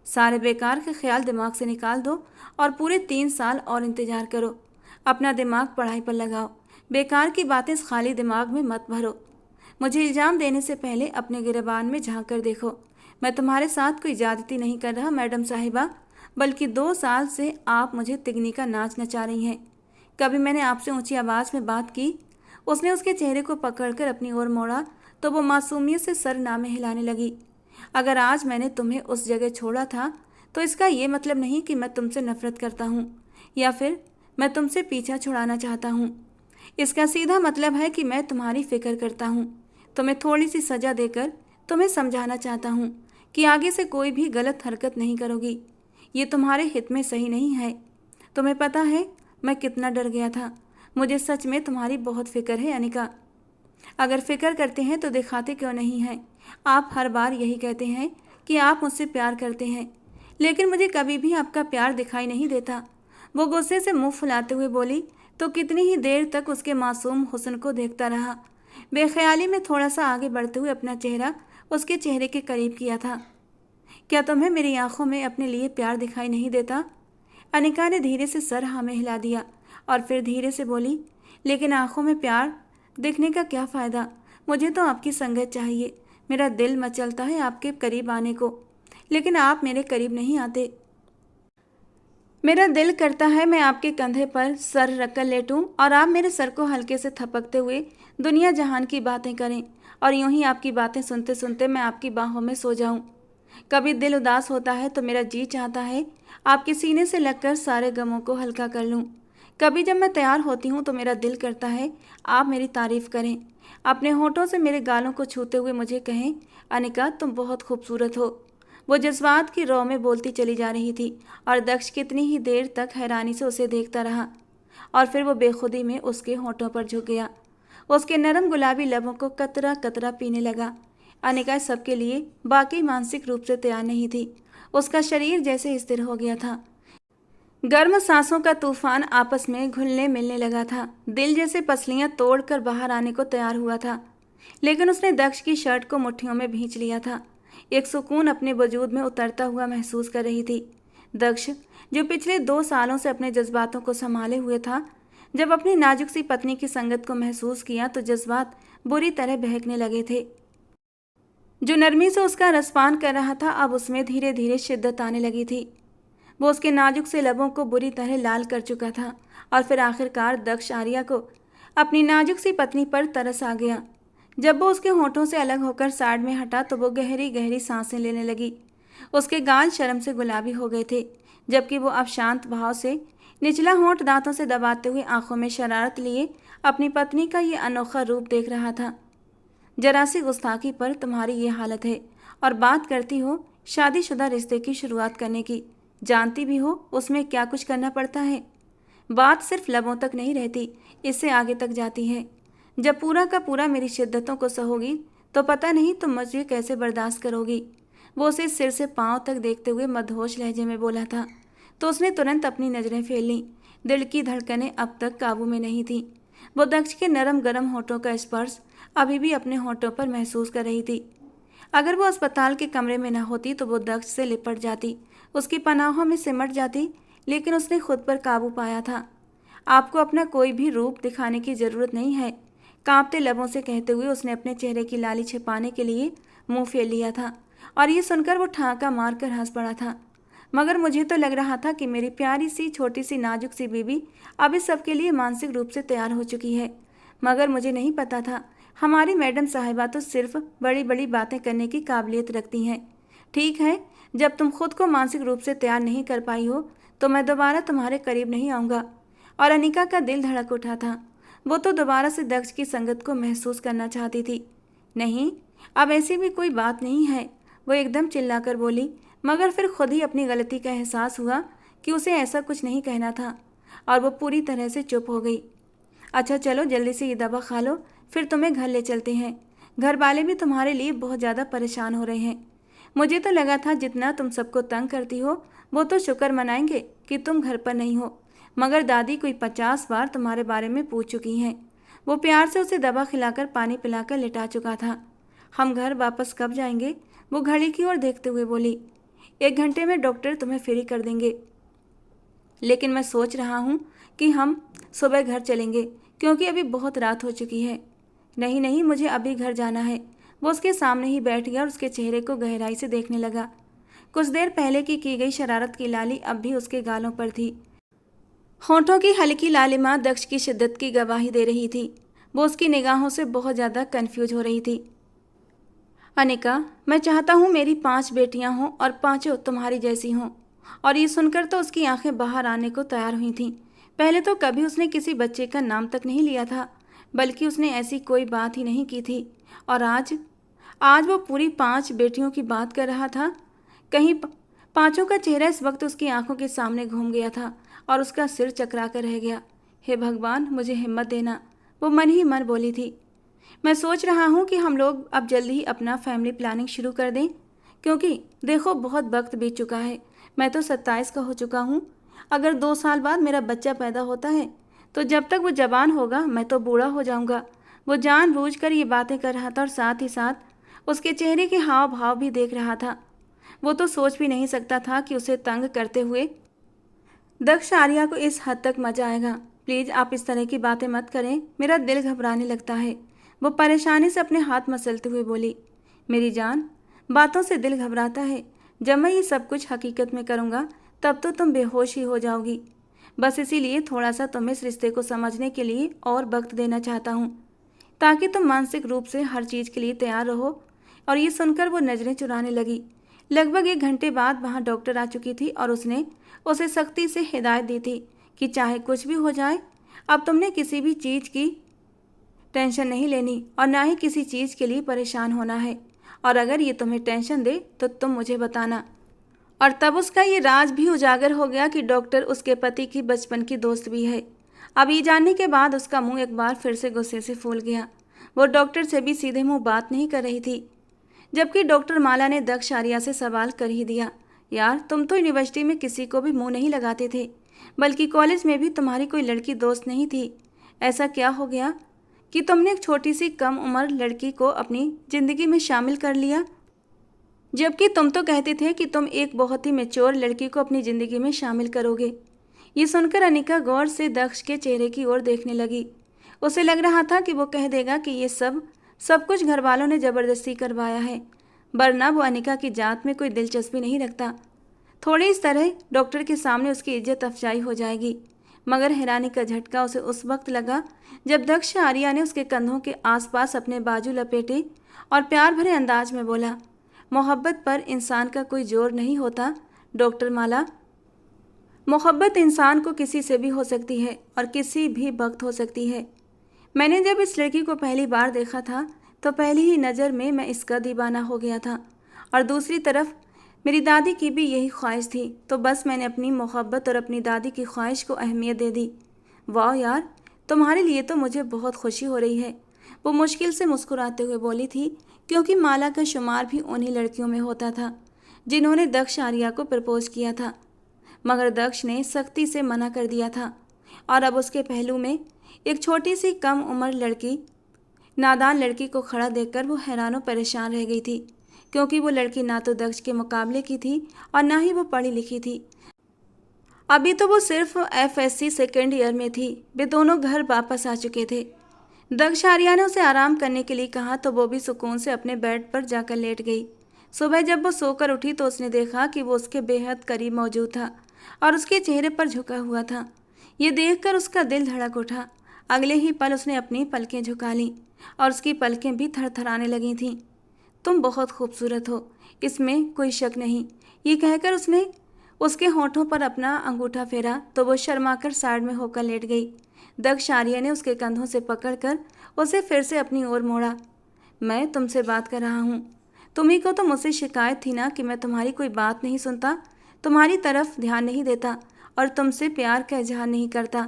सारे बेकार के ख्याल दिमाग से निकाल दो और पूरे 3 साल और इंतजार करो। अपना दिमाग पढ़ाई पर लगाओ, बेकार की बातें इस खाली दिमाग में मत भरो। मुझे इल्ज़ाम देने से पहले अपने गिरबान में झांक कर देखो। मैं तुम्हारे साथ कोई ज्यादती नहीं कर रहा मैडम साहिबा, बल्कि 2 साल से आप मुझे तिगनी का नाच नचा रही हैं। कभी मैंने आपसे ऊंची आवाज़ में बात की? उसने उसके चेहरे को पकड़कर अपनी ओर मोड़ा तो वो मासूमियत से सर नामे हिलाने लगी। अगर आज मैंने तुम्हें उस जगह छोड़ा था तो इसका ये मतलब नहीं कि मैं तुमसे नफरत करता हूँ या फिर मैं तुमसे पीछा छुड़ाना चाहता हूँ। इसका सीधा मतलब है कि मैं तुम्हारी फिक्र करता हूँ। तुम्हें थोड़ी सी सज़ा देकर तुम्हें समझाना चाहता हूँ कि आगे से कोई भी गलत हरकत नहीं करोगी। ये तुम्हारे हित में सही नहीं है। तुम्हें पता है मैं कितना डर गया था। मुझे सच में तुम्हारी बहुत फिक्र है अनिका। अगर फिक्र करते हैं तो दिखाते क्यों नहीं हैं? आप हर बार यही कहते हैं कि आप मुझसे प्यार करते हैं, लेकिन मुझे कभी भी आपका प्यार दिखाई नहीं देता। वो गुस्से से मुंह फुलाते हुए बोली तो कितनी ही देर तक उसके मासूम हुस्न को देखता रहा। बेख्याली में थोड़ा सा आगे बढ़ते हुए अपना चेहरा उसके चेहरे के करीब किया था। क्या तुम्हें मेरी आंखों में अपने लिए प्यार दिखाई नहीं देता? अनिका ने धीरे से सर हाँ में हिला दिया और फिर धीरे से बोली, लेकिन आंखों में प्यार दिखने का क्या फ़ायदा? मुझे तो आपकी संगत चाहिए। मेरा दिल मचलता है आपके करीब आने को, लेकिन आप मेरे करीब नहीं आते। मेरा दिल करता है मैं आपके कंधे पर सर रखकर लेटूं और आप मेरे सर को हल्के से थपकते हुए दुनिया जहान की बातें करें और यूं ही आपकी बातें सुनते सुनते मैं आपकी बाहों में सो जाऊं। कभी दिल उदास होता है तो मेरा जी चाहता है आपके सीने से लगकर सारे गमों को हल्का कर लूं। कभी जब मैं तैयार होती हूं तो मेरा दिल करता है आप मेरी तारीफ करें, अपने होठों से मेरे गालों को छूते हुए मुझे कहें, अनिका तुम बहुत खूबसूरत हो। वो जज्बात की रौ में बोलती चली जा रही थी और दक्ष कितनी ही देर तक हैरानी से उसे देखता रहा और फिर वो बेखुदी में उसके होठों पर झुक गया। उसके नरम गुलाबी लबों को कतरा कतरा पीने लगा। अनिका सबके लिए बाकी मानसिक रूप से तैयार नहीं थी। उसका शरीर जैसे स्थिर हो गया था। गर्म सांसों का तूफान आपस में घुलने मिलने लगा था। दिल जैसे पसलियां तोड़कर बाहर आने को तैयार हुआ था, लेकिन उसने दक्ष की शर्ट को मुट्ठियों में भींच लिया था। एक सुकून अपने वजूद में उतरता हुआ महसूस कर रही थी। दक्ष, जो पिछले 2 सालों से अपने जज्बातों को संभाले हुए था, जब अपनी नाजुक सी पत्नी की संगत को महसूस किया तो जज्बात बुरी तरह बहकने लगे थे। जो नरमी से उसका रसपान कर रहा था अब उसमें धीरे धीरे शिद्दत आने लगी थी। वो उसके नाजुक से लबों को बुरी तरह लाल कर चुका था और फिर आखिरकार दक्ष आर्या को अपनी नाजुक सी पत्नी पर तरस आ गया। जब वो उसके होठों से अलग होकर साइड में हटा तो वो गहरी गहरी सांसें लेने लगी। उसके गाल शर्म से गुलाबी हो गए थे, जबकि वो अब शांत भाव से निचला होंठ दांतों से दबाते हुए आंखों में शरारत लिए अपनी पत्नी का ये अनोखा रूप देख रहा था। जरा सी गुस्ताखी पर तुम्हारी ये हालत है और बात करती हो शादीशुदा रिश्ते की शुरुआत करने की। जानती भी हो उसमें क्या कुछ करना पड़ता है। बात सिर्फ लबों तक नहीं रहती, इससे आगे तक जाती है। जब पूरा का पूरा मेरी शिद्दतों को सहोगी तो पता नहीं तुम मुझे कैसे बर्दाश्त करोगी। वो उसे सिर से पांव तक देखते हुए मदहोश लहजे में बोला था तो उसने तुरंत अपनी नज़रें फेर लीं। दिल की धड़कनें अब तक काबू में नहीं थीं। वो दक्ष के नरम गरम होठों का स्पर्श अभी भी अपने होठों पर महसूस कर रही थी। अगर वो अस्पताल के कमरे में न होती तो वो दक्ष से लिपट जाती, उसकी पनाहों में सिमट जाती, लेकिन उसने खुद पर काबू पाया था। आपको अपना कोई भी रूप दिखाने की ज़रूरत नहीं है, कांपते लबों से कहते हुए उसने अपने चेहरे की लाली छिपाने के लिए मुंह फेर लिया था और ये सुनकर वो ठाका मारकर हंस पड़ा था। मगर मुझे तो लग रहा था कि मेरी प्यारी सी छोटी सी नाजुक सी बीबी अब इस सब के लिए मानसिक रूप से तैयार हो चुकी है। मगर मुझे नहीं पता था हमारी मैडम साहिबा तो सिर्फ बड़ी बड़ी बातें करने की काबिलियत रखती हैं। ठीक है, जब तुम खुद को मानसिक रूप से तैयार नहीं कर पाई हो तो मैं दोबारा तुम्हारे करीब नहीं आऊँगा। और अनिका का दिल धड़क उठा था। वो तो दोबारा से दक्ष की संगत को महसूस करना चाहती थी। नहीं, अब ऐसी भी कोई बात नहीं है, वो एकदम चिल्लाकर बोली। मगर फिर खुद ही अपनी गलती का एहसास हुआ कि उसे ऐसा कुछ नहीं कहना था और वो पूरी तरह से चुप हो गई। अच्छा चलो जल्दी से ये दवा खा लो, फिर तुम्हें घर ले चलते हैं। घर वाले भी तुम्हारे लिए बहुत ज़्यादा परेशान हो रहे हैं। मुझे तो लगा था जितना तुम सबको तंग करती हो वो तो शुक्र मनाएंगे कि तुम घर पर नहीं हो, मगर दादी कोई 50 बार तुम्हारे बारे में पूछ चुकी हैं। वो प्यार से उसे दवा खिलाकर पानी पिलाकर लिटा चुका था। हम घर वापस कब जाएंगे? वो घड़ी की ओर देखते हुए बोली। 1 घंटे में डॉक्टर तुम्हें फ्री कर देंगे, लेकिन मैं सोच रहा हूँ कि हम सुबह घर चलेंगे क्योंकि अभी बहुत रात हो चुकी है। नहीं नहीं, मुझे अभी घर जाना है। वो उसके सामने ही बैठ गया और उसके चेहरे को गहराई से देखने लगा। कुछ देर पहले की गई शरारत की लाली अब भी उसके गालों पर थी। होठों की हल्की लालिमा दक्ष की शिद्दत की गवाही दे रही थी। वो उसकी निगाहों से बहुत ज़्यादा कन्फ्यूज हो रही थी। अनिका, मैं चाहता हूँ मेरी 5 बेटियाँ हों और पांचों तुम्हारी जैसी हों। और ये सुनकर तो उसकी आंखें बाहर आने को तैयार हुई थीं। पहले तो कभी उसने किसी बच्चे का नाम तक नहीं लिया था, बल्कि उसने ऐसी कोई बात ही नहीं की थी। और आज वो पूरी 5 बेटियों की बात कर रहा था। कहीं पांचों का चेहरा इस वक्त उसकी आंखों के सामने घूम गया था और उसका सिर चकरा कर रह गया। हे भगवान, मुझे हिम्मत देना, वो मन ही मन बोली थी। मैं सोच रहा हूँ कि हम लोग अब जल्दी ही अपना फैमिली प्लानिंग शुरू कर दें, क्योंकि देखो बहुत वक्त बीत चुका है। मैं तो 27 का हो चुका हूँ। अगर 2 साल बाद मेरा बच्चा पैदा होता है तो जब तक वो जवान होगा मैं तो बूढ़ा हो जाऊँगा। वो जानबूझकर ये बातें कर रहा था और साथ ही साथ उसके चेहरे के हाव भाव भी देख रहा था। वो तो सोच भी नहीं सकता था कि उसे तंग करते हुए दक्ष आर्या को इस हद तक मजा आएगा। प्लीज़ आप इस तरह की बातें मत करें, मेरा दिल घबराने लगता है। वो परेशानी से अपने हाथ मसलते हुए बोली। मेरी जान, बातों से दिल घबराता है। जब मैं ये सब कुछ हकीकत में करूँगा तब तो तुम बेहोश ही हो जाओगी। बस इसीलिए थोड़ा सा तुम्हें इस रिश्ते को समझने के लिए और वक्त देना चाहता हूँ, ताकि तुम मानसिक रूप से हर चीज़ के लिए तैयार रहो। और ये सुनकर वो नज़रें चुराने लगी। लगभग 1 घंटे बाद वहाँ डॉक्टर आ चुकी थी और उसने उसे सख्ती से हिदायत दी थी कि चाहे कुछ भी हो जाए, अब तुमने किसी भी चीज़ की टेंशन नहीं लेनी और ना ही किसी चीज़ के लिए परेशान होना है। और अगर ये तुम्हें टेंशन दे तो तुम मुझे बताना। और तब उसका ये राज भी उजागर हो गया कि डॉक्टर उसके पति की बचपन की दोस्त भी है। अब ये जानने के बाद उसका मुंह एक बार फिर से गुस्से से फूल गया। वो डॉक्टर से भी सीधे मुंह बात नहीं कर रही थी, जबकि डॉक्टर माला ने दक्ष आर्या से सवाल कर ही दिया। यार, तुम तो यूनिवर्सिटी में किसी को भी मुंह नहीं लगाते थे, बल्कि कॉलेज में भी तुम्हारी कोई लड़की दोस्त नहीं थी। ऐसा क्या हो गया कि तुमने एक छोटी सी कम उम्र लड़की को अपनी ज़िंदगी में शामिल कर लिया, जबकि तुम तो कहते थे कि तुम एक बहुत ही मैच्योर लड़की को अपनी ज़िंदगी में शामिल करोगे। ये सुनकर अनिका गौर से दक्ष के चेहरे की ओर देखने लगी। उसे लग रहा था कि वो कह देगा कि ये सब कुछ घर वालों ने ज़बरदस्ती करवाया है, वरना वो अनिका की जात में कोई दिलचस्पी नहीं रखता। थोड़ी इस तरह डॉक्टर के सामने उसकी इज्जत अफजाई हो जाएगी। मगर हैरानी का झटका उसे उस वक्त लगा जब दक्ष आर्या ने उसके कंधों के आसपास अपने बाजू लपेटे और प्यार भरे अंदाज में बोला, मोहब्बत पर इंसान का कोई जोर नहीं होता डॉक्टर माला। मोहब्बत इंसान को किसी से भी हो सकती है और किसी भी वक्त हो सकती है। मैंने जब इस लड़की को पहली बार देखा था तो पहली ही नज़र में मैं इसका दीवाना हो गया था, और दूसरी तरफ मेरी दादी की भी यही ख्वाहिश थी, तो बस मैंने अपनी मोहब्बत और अपनी दादी की ख्वाहिश को अहमियत दे दी। वाह यार, तुम्हारे लिए तो मुझे बहुत खुशी हो रही है, वो मुश्किल से मुस्कुराते हुए बोली थी, क्योंकि माला का शुमार भी उन्हीं लड़कियों में होता था जिन्होंने दक्ष आर्या को प्रपोज किया था। मगर दक्ष ने सख्ती से मना कर दिया था, और अब उसके पहलू में एक छोटी सी कम उम्र लड़की, नादान लड़की को खड़ा देखकर वो हैरान परेशान रह गई थी, क्योंकि वो लड़की ना तो दक्ष के मुकाबले की थी और ना ही वो पढ़ी लिखी थी। अभी तो वो सिर्फ FSC सेकेंड ईयर में थी। वे दोनों घर वापस आ चुके थे। दक्ष आर्या ने उसे आराम करने के लिए कहा तो वो भी सुकून से अपने बेड पर जाकर लेट गई। सुबह जब वो सोकर उठी तो उसने देखा कि वो उसके बेहद करीब मौजूद था और उसके चेहरे पर झुका हुआ था। ये देखकर उसका दिल धड़क उठा। अगले ही पल उसने अपनी पलकें झुका लीं और उसकी पलकें भी थरथराने लगी थीं। तुम बहुत खूबसूरत हो, इसमें कोई शक नहीं। ये कहकर उसने उसके होठों पर अपना अंगूठा फेरा तो वो शर्माकर साइड में होकर लेट गई। दक्ष आर्या ने उसके कंधों से पकड़कर उसे फिर से अपनी ओर मोड़ा। मैं तुमसे बात कर रहा हूँ। तुम्ही को तो मुझसे शिकायत थी ना कि मैं तुम्हारी कोई बात नहीं सुनता, तुम्हारी तरफ ध्यान नहीं देता और तुमसे प्यार का इजहार नहीं करता।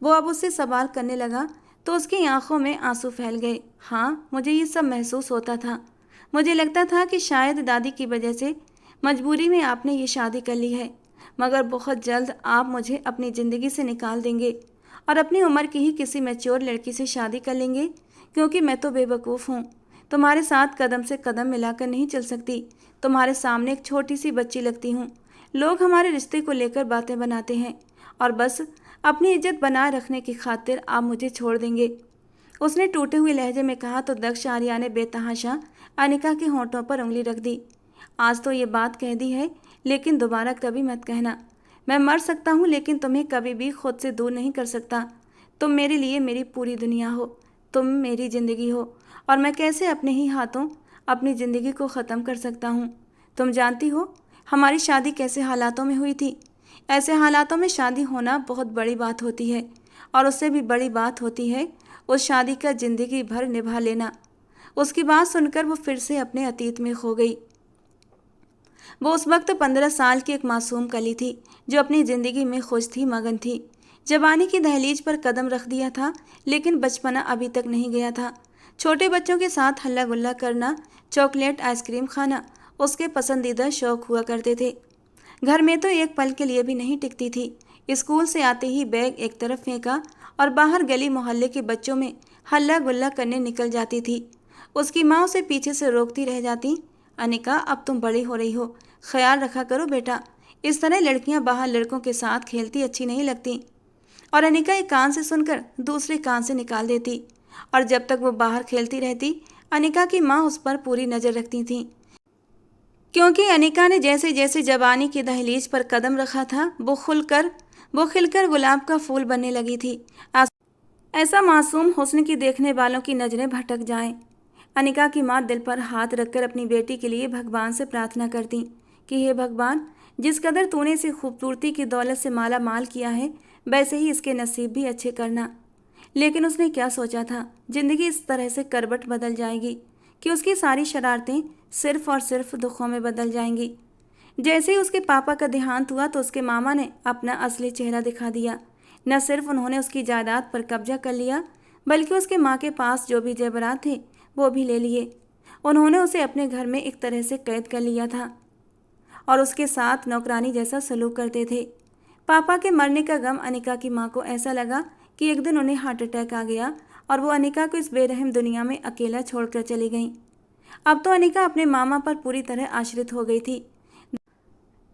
वो अब उससे सवाल करने लगा तो उसकी आंखों में आंसू फैल गए। हाँ, मुझे ये सब महसूस होता था। मुझे लगता था कि शायद दादी की वजह से मजबूरी में आपने ये शादी कर ली है, मगर बहुत जल्द आप मुझे अपनी ज़िंदगी से निकाल देंगे और अपनी उम्र की ही किसी मैच्योर लड़की से शादी कर लेंगे, क्योंकि मैं तो बेवकूफ़ हूँ। तुम्हारे साथ कदम से कदम मिलाकर नहीं चल सकती। तुम्हारे सामने एक छोटी सी बच्ची लगती हूँ। लोग हमारे रिश्ते को लेकर बातें बनाते हैं और बस अपनी इज्जत बनाए रखने की खातिर आप मुझे छोड़ देंगे, उसने टूटे हुए लहजे में कहा। तो दक्ष आर्या ने बेतहाशा अनिका के होंठों पर उंगली रख दी। आज तो ये बात कह दी है, लेकिन दोबारा कभी मत कहना। मैं मर सकता हूँ लेकिन तुम्हें कभी भी खुद से दूर नहीं कर सकता। तुम मेरे लिए मेरी पूरी दुनिया हो, तुम मेरी ज़िंदगी हो, और मैं कैसे अपने ही हाथों अपनी ज़िंदगी को ख़त्म कर सकता हूँ। तुम जानती हो हमारी शादी कैसे हालातों में हुई थी। ऐसे हालातों में शादी होना बहुत बड़ी बात होती है, और उससे भी बड़ी बात होती है उस शादी का ज़िंदगी भर निभा लेना। उसकी बात सुनकर वो फिर से अपने अतीत में खो गई। वो उस वक्त 15 साल की एक मासूम कली थी जो अपनी ज़िंदगी में खुश थी, मगन थी। जवानी की दहलीज पर कदम रख दिया था, लेकिन बचपना अभी तक नहीं गया था। छोटे बच्चों के साथ हल्ला गुल्ला करना, चॉकलेट आइसक्रीम खाना उसके पसंदीदा शौक हुआ करते थे। घर में तो एक पल के लिए भी नहीं टिकती थी। स्कूल से आते ही बैग एक तरफ फेंका और बाहर गली मोहल्ले के बच्चों में हल्ला गुल्ला करने निकल जाती थी। उसकी माँ उसे पीछे से रोकती रह जाती। अनिका, अब तुम बड़ी हो रही हो, ख्याल रखा करो बेटा। इस तरह लड़कियां बाहर लड़कों के साथ खेलती अच्छी नहीं लगती। और अनिका एक कान से सुनकर दूसरे कान से निकाल देती, और जब तक वो बाहर खेलती रहती अनिका की माँ उस पर पूरी नज़र रखती थी क्योंकि अनिका ने जैसे जैसे जवानी की दहलीज पर कदम रखा था वो खिलकर गुलाब का फूल बनने लगी थी। ऐसा मासूम हुस्न की देखने वालों की नज़रें भटक जाएं। अनिका की माँ दिल पर हाथ रखकर अपनी बेटी के लिए भगवान से प्रार्थना करती कि हे भगवान, जिस कदर तूने इसे खूबसूरती की दौलत से माला माल किया है, वैसे ही इसके नसीब भी अच्छे करना। लेकिन उसने क्या सोचा था, जिंदगी इस तरह से करवट बदल जाएगी कि उसकी सारी शरारतें सिर्फ और सिर्फ दुखों में बदल जाएंगी। जैसे ही उसके पापा का देहांत हुआ तो उसके मामा ने अपना असली चेहरा दिखा दिया। न सिर्फ उन्होंने उसकी जायदाद पर कब्जा कर लिया, बल्कि उसके माँ के पास जो भी जेवरात थे वो भी ले लिए। उन्होंने उसे अपने घर में एक तरह से कैद कर लिया था और उसके साथ नौकरानी जैसा सलूक करते थे। पापा के मरने का गम अनिका की माँ को ऐसा लगा कि एक दिन उन्हें हार्ट अटैक आ गया और वो अनिका को इस बेरहम दुनिया में अकेला छोड़कर चली गईं। अब तो अनिका अपने मामा पर पूरी तरह आश्रित हो गई थी।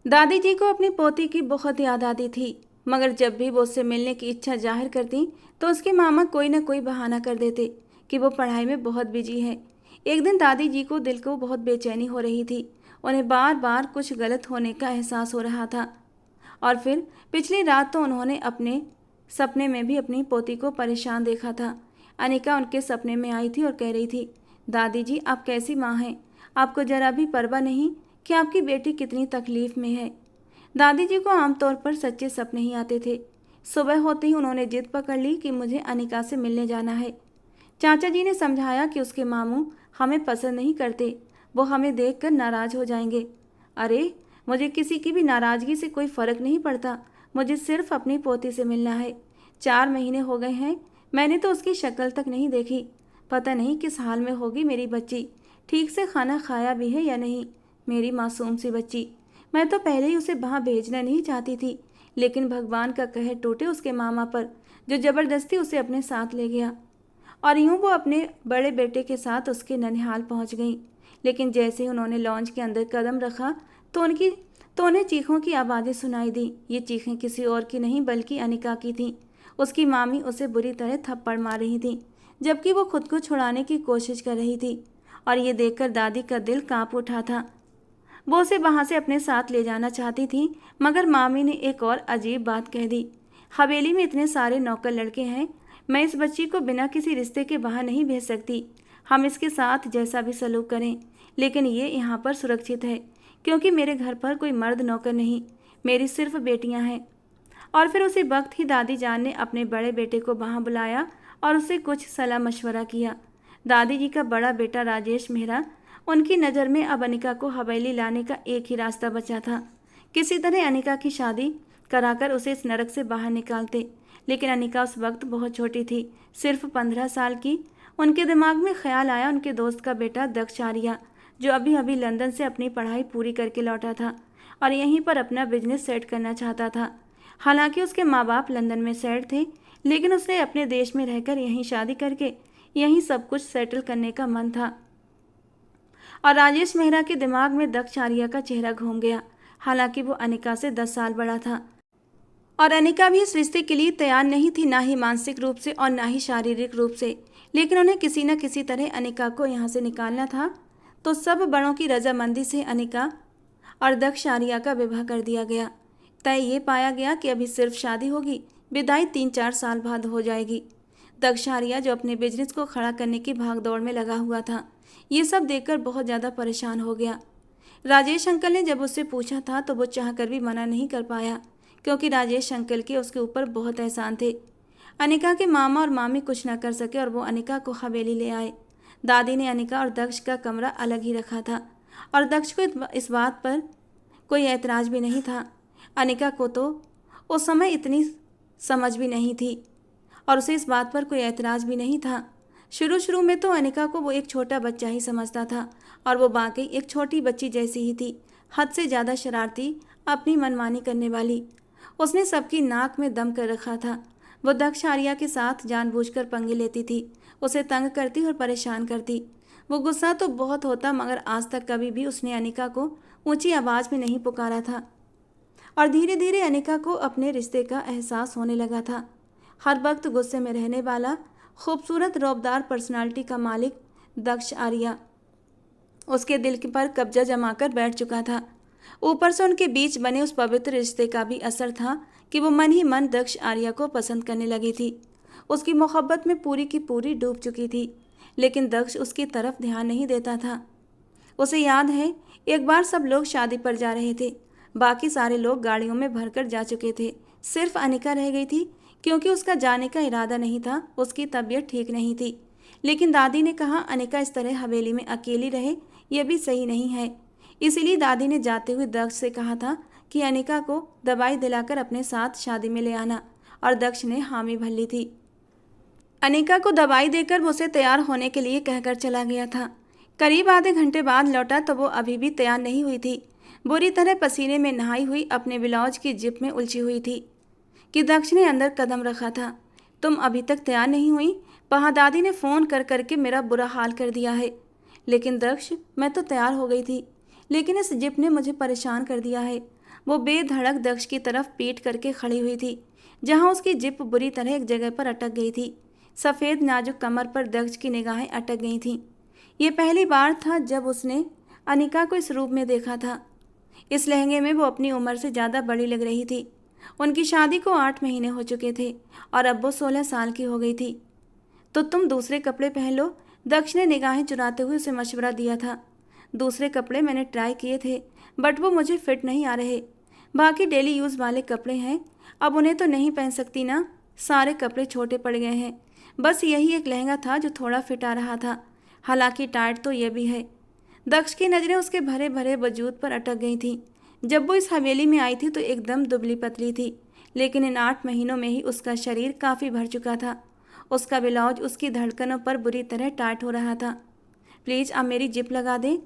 दादी जी को अपनी पोती की बहुत याद आती थी, मगर जब भी वो उससे मिलने की इच्छा जाहिर करती तो उसके मामा कोई न कोई बहाना कर देते कि वो पढ़ाई में बहुत बिजी है। एक दिन दादी जी को दिल को बहुत बेचैनी हो रही थी। उन्हें बार बार कुछ गलत होने का एहसास हो रहा था। और फिर पिछली रात तो उन्होंने अपने सपने में भी अपनी पोती को परेशान देखा था। अनिका उनके सपने में आई थी और कह रही थी, दादी जी आप कैसी माँ हैं? आपको जरा भी परवाह नहीं कि आपकी बेटी कितनी तकलीफ में है। दादी जी को आमतौर पर सच्चे सपने ही आते थे। सुबह होते ही उन्होंने जिद पकड़ ली कि मुझे अनिका से मिलने जाना है। चाचा जी ने समझाया कि उसके मामू हमें पसंद नहीं करते, वो हमें देखकर नाराज हो जाएंगे। अरे, मुझे किसी की भी नाराजगी से कोई फर्क नहीं पड़ता, मुझे सिर्फ अपनी पोती से मिलना है। 4 महीने हो गए हैं, मैंने तो उसकी शक्ल तक नहीं देखी। पता नहीं किस हाल में होगी मेरी बच्ची, ठीक से खाना खाया भी है या नहीं। मेरी मासूम सी बच्ची, मैं तो पहले ही उसे वहाँ भेजना नहीं चाहती थी, लेकिन भगवान का कहर टूटे उसके मामा पर, जो ज़बरदस्ती उसे अपने साथ ले गया। और यूं वो अपने बड़े बेटे के साथ उसके ननिहाल पहुंच गईं। लेकिन जैसे ही उन्होंने लॉन्च के अंदर कदम रखा तो उन्हें चीखों की आवाज़ें सुनाई दी। ये चीखें किसी और की नहीं बल्कि अनिका की थीं। उसकी मामी उसे बुरी तरह थप्पड़ मार रही थी, जबकि वो खुद को छुड़ाने की कोशिश कर रही थी। और ये देखकर दादी का दिल कांप उठा था। वो उसे वहाँ से अपने साथ ले जाना चाहती थी, मगर मामी ने एक और अजीब बात कह दी। हवेली में इतने सारे नौकर लड़के हैं, मैं इस बच्ची को बिना किसी रिश्ते के बाहर नहीं भेज सकती। हम इसके साथ जैसा भी सलूक करें, लेकिन ये यहाँ पर सुरक्षित है, क्योंकि मेरे घर पर कोई मर्द नौकर नहीं, मेरी सिर्फ बेटियाँ हैं। और फिर उसी वक्त ही दादी जान ने अपने बड़े बेटे को वहाँ बुलाया और उससे कुछ सलाह मशवरा किया। दादी जी का बड़ा बेटा राजेश मेहरा, उनकी नज़र में अब अनिका को हवेली लाने का एक ही रास्ता बचा था। किसी तरह अनिका की शादी कराकर उसे इस नरक से बाहर निकालते। लेकिन अनिका उस वक्त बहुत छोटी थी, सिर्फ 15 साल की। उनके दिमाग में ख्याल आया उनके दोस्त का बेटा दक्ष आर्या, जो अभी अभी लंदन से अपनी पढ़ाई पूरी करके लौटा था और यहीं पर अपना बिजनेस सेट करना चाहता था। हालांकि उसके माँ बाप लंदन में सेट थे, लेकिन उसे अपने देश में रहकर यहीं शादी करके यहीं सब कुछ सेटल करने का मन था। और राजेश मेहरा के दिमाग में दक्ष आर्या का चेहरा घूम गया। हालांकि वो अनिका से 10 साल बड़ा था और अनिका भी इस रिश्ते के लिए तैयार नहीं थी, ना ही मानसिक रूप से और ना ही शारीरिक रूप से। लेकिन उन्हें किसी न किसी तरह अनिका को यहाँ से निकालना था। तो सब बड़ों की रजामंदी से अनिका और दक्ष आर्या का विवाह कर दिया गया। तय ये पाया गया कि अभी सिर्फ शादी होगी, विदाई 3-4 साल बाद हो जाएगी। दक्ष आर्या, जो अपने बिजनेस को खड़ा करने की भागदौड़ में लगा हुआ था, ये सब देखकर बहुत ज़्यादा परेशान हो गया। राजेश अंकल ने जब उससे पूछा था तो वो चाहकर भी मना नहीं कर पाया, क्योंकि राजेश अंकल के उसके ऊपर बहुत एहसान थे। अनिका के मामा और मामी कुछ ना कर सके और वो अनिका को हवेली ले आए। दादी ने अनिका और दक्ष का कमरा अलग ही रखा था और दक्ष को इस बात पर कोई ऐतराज़ भी नहीं था। अनिका को तो उस समय इतनी समझ भी नहीं थी और उसे इस बात पर कोई ऐतराज़ भी नहीं था। शुरू में तो अनिका को वो एक छोटा बच्चा ही समझता था और वो वाकई एक छोटी बच्ची जैसी ही थी, हद से ज़्यादा शरारती, अपनी मनमानी करने वाली। उसने सबकी नाक में दम कर रखा था। वो दक्ष आर्या के साथ जानबूझकर पंगे लेती थी, उसे तंग करती और परेशान करती। वो गुस्सा तो बहुत होता, मगर आज तक कभी भी उसने अनिका को ऊंची आवाज़ में नहीं पुकारा था। और धीरे धीरे अनिका को अपने रिश्ते का एहसास होने लगा था। हर वक्त गुस्से में रहने वाला, खूबसूरत रौबदार पर्सनालिटी का मालिक दक्ष आर्या उसके दिल पर कब्जा जमाकर बैठ चुका था। ऊपर से उनके बीच बने उस पवित्र रिश्ते का भी असर था कि वो मन ही मन दक्ष आर्या को पसंद करने लगी थी। उसकी मोहब्बत में पूरी की पूरी डूब चुकी थी, लेकिन दक्ष उसकी तरफ ध्यान नहीं देता था। उसे याद है, एक बार सब लोग शादी पर जा रहे थे। बाकी सारे लोग गाड़ियों में भरकर जा चुके थे। सिर्फ अनिका रह गई थी, क्योंकि उसका जाने का इरादा नहीं था। उसकी तबीयत ठीक नहीं थी। लेकिन दादी ने कहा अनिका इस तरह हवेली में अकेली रहे, यह भी सही नहीं है। इसीलिए दादी ने जाते हुए दक्ष से कहा था कि अनिका को दवाई दिलाकर अपने साथ शादी में ले आना, और दक्ष ने हामी भर ली थी। अनिका को दवाई देकर वो उसे तैयार होने के लिए कहकर चला गया था। करीब आधे घंटे बाद लौटा तो वो अभी भी तैयार नहीं हुई थी। बुरी तरह पसीने में नहाई हुई अपने ब्लाउज की जिप में उलझी हुई थी कि दक्ष ने अंदर कदम रखा था। तुम अभी तक तैयार नहीं हुई? वहाँ दादी ने फ़ोन कर करके मेरा बुरा हाल कर दिया है। लेकिन दक्ष, मैं तो तैयार हो गई थी, लेकिन इस जिप ने मुझे परेशान कर दिया है। वो बेधड़क दक्ष की तरफ पीट करके खड़ी हुई थी, जहाँ उसकी जिप बुरी तरह एक जगह पर अटक गई थी। सफ़ेद नाजुक कमर पर दक्ष की निगाहें अटक गई थीं। ये पहली बार था जब उसने अनिका को इस रूप में देखा था। इस लहंगे में वो अपनी उम्र से ज़्यादा बड़ी लग रही थी। उनकी शादी को 8 महीने हो चुके थे और अब वो 16 साल की हो गई थी। तो तुम दूसरे कपड़े पहन लो, दक्ष ने निगाहें चुराते हुए उसे मशवरा दिया था। दूसरे कपड़े मैंने ट्राई किए थे, बट वो मुझे फिट नहीं आ रहे। बाकी डेली यूज़ वाले कपड़े हैं, अब उन्हें तो नहीं पहन सकती ना। सारे कपड़े छोटे पड़ गए हैं। बस यही एक लहंगा था जो थोड़ा फिट आ रहा था, हालांकि टाइट तो यह भी है। दक्ष की नज़रें उसके भरे भरे वजूद पर अटक गई थीं। जब वो इस हवेली में आई थी तो एकदम दुबली पतली थी, लेकिन इन 8 महीनों में ही उसका शरीर काफ़ी भर चुका था। उसका ब्लाउज उसकी धड़कनों पर बुरी तरह टाइट हो रहा था। प्लीज़ अब मेरी जिप लगा दें।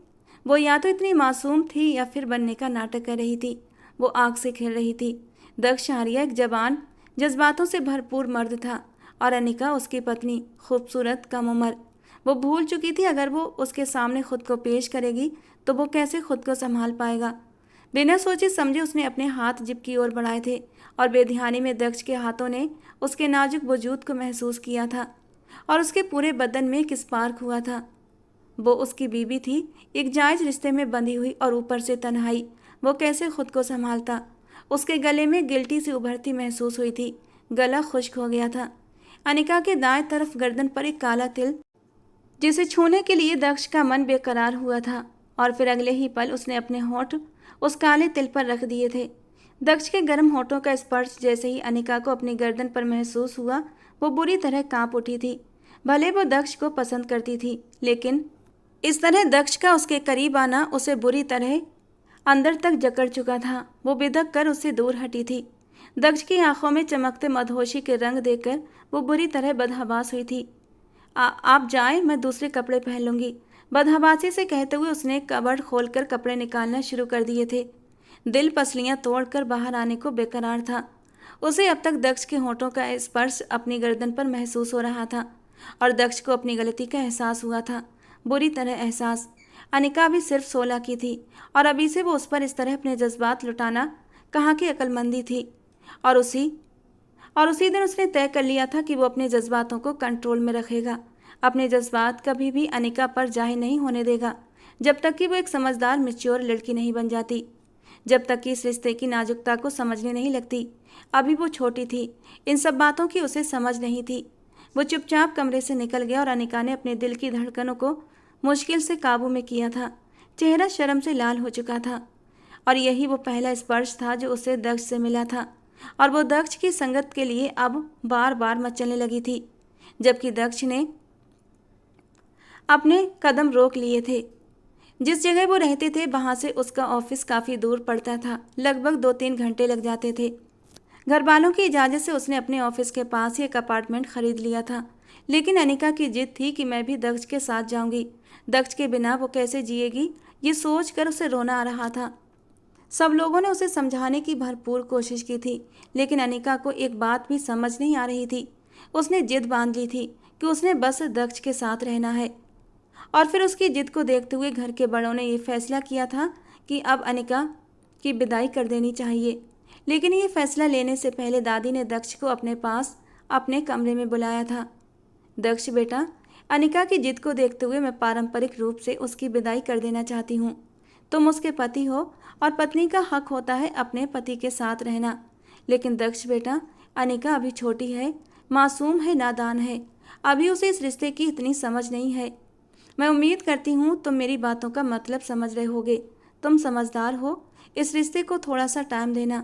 वो या तो इतनी मासूम थी या फिर बनने का नाटक कर रही थी। वो आग से खेल रही थी। दक्ष आर्या एक जवान, जज्बातों से भरपूर मर्द था, और अनिका उसकी पत्नी, खूबसूरत, कम उम्र। वो भूल चुकी थी अगर वो उसके सामने खुद को पेश करेगी तो वो कैसे खुद को संभाल पाएगा। बिना सोचे समझे उसने अपने हाथ जिप की ओर बढ़ाए थे, और बेध्यानी में दक्ष के हाथों ने उसके नाजुक वजूद को महसूस किया था, और उसके पूरे बदन में एक स्पार्क हुआ था। वो उसकी बीवी थी, एक जायज़ रिश्ते में बंधी हुई, और ऊपर से तन्हाई। वो कैसे खुद को संभालता? उसके गले में गिल्टी सी उभरती महसूस हुई थी। गला खुश्क हो गया था। अनिका के दाएं तरफ गर्दन पर एक काला तिल, जिसे छूने के लिए दक्ष का मन बेकरार हुआ था, और फिर अगले ही पल उसने अपने होंठ उस काले तिल पर रख दिए थे। दक्ष के गर्म होठों का स्पर्श जैसे ही अनिका को अपनी गर्दन पर महसूस हुआ, वो बुरी तरह कांप उठी थी। भले वो दक्ष को पसंद करती थी, लेकिन इस तरह दक्ष का उसके करीब आना उसे बुरी तरह अंदर तक जकड़ चुका था। वो बिदक कर उससे दूर हटी थी। दक्ष की आंखों में चमकते मदहोशी के रंग देखकर वो बुरी तरह बदहवास हुई थी। आप जाएं, मैं दूसरे कपड़े पहन लूँगी। बदहवासी से कहते हुए उसने कबर्ड खोलकर कपड़े निकालना शुरू कर दिए थे। दिल पसलियाँ तोड़कर बाहर आने को बेकरार था। उसे अब तक दक्ष के होंठों का स्पर्श अपनी गर्दन पर महसूस हो रहा था, और दक्ष को अपनी गलती का एहसास हुआ था, बुरी तरह एहसास। अनिका भी सिर्फ 16 की थी, और अभी से वो उस पर इस तरह अपने जज्बात लुटाना कहाँ की अक्लमंदी थी। और उसी दिन उसने तय कर लिया था कि वो अपने जज्बातों को कंट्रोल में रखेगा। अपने जज्बात कभी भी अनिका पर जाहिर नहीं होने देगा, जब तक कि वो एक समझदार मैच्योर लड़की नहीं बन जाती, जब तक कि इस रिश्ते की नाजुकता को समझने नहीं लगती। अभी वो छोटी थी, इन सब बातों की उसे समझ नहीं थी। वो चुपचाप कमरे से निकल गया, और अनिका ने अपने दिल की धड़कनों को मुश्किल से काबू में किया था। चेहरा शर्म से लाल हो चुका था, और यही वो पहला स्पर्श था जो उसे दक्ष से मिला था, और वो दक्ष की संगत के लिए अब बार बार मचलने लगी थी, जबकि दक्ष ने अपने कदम रोक लिए थे। जिस जगह वो रहते थे वहाँ से उसका ऑफिस काफ़ी दूर पड़ता था। लगभग 2-3 घंटे लग जाते थे। घर वालों की इजाज़त से उसने अपने ऑफिस के पास ही एक अपार्टमेंट ख़रीद लिया था, लेकिन अनिका की जिद थी कि मैं भी दक्ष के साथ जाऊंगी। दक्ष के बिना वो कैसे जिएगी, ये सोच कर उसे रोना आ रहा था। सब लोगों ने उसे समझाने की भरपूर कोशिश की थी, लेकिन अनिका को एक बात भी समझ नहीं आ रही थी। उसने जिद बांध ली थी कि उसने बस दक्ष के साथ रहना है, और फिर उसकी जिद को देखते हुए घर के बड़ों ने ये फैसला किया था कि अब अनिका की विदाई कर देनी चाहिए। लेकिन ये फैसला लेने से पहले दादी ने दक्ष को अपने पास अपने कमरे में बुलाया था। दक्ष बेटा, अनिका की जिद को देखते हुए मैं पारंपरिक रूप से उसकी विदाई कर देना चाहती हूँ। तुम उसके पति हो और पत्नी का हक होता है अपने पति के साथ रहना। लेकिन दक्ष बेटा, अनिका अभी छोटी है, मासूम है, नादान है। अभी उसे इस रिश्ते की इतनी समझ नहीं है। मैं उम्मीद करती हूँ तुम मेरी बातों का मतलब समझ रहे होगे। तुम समझदार हो, इस रिश्ते को थोड़ा सा टाइम देना।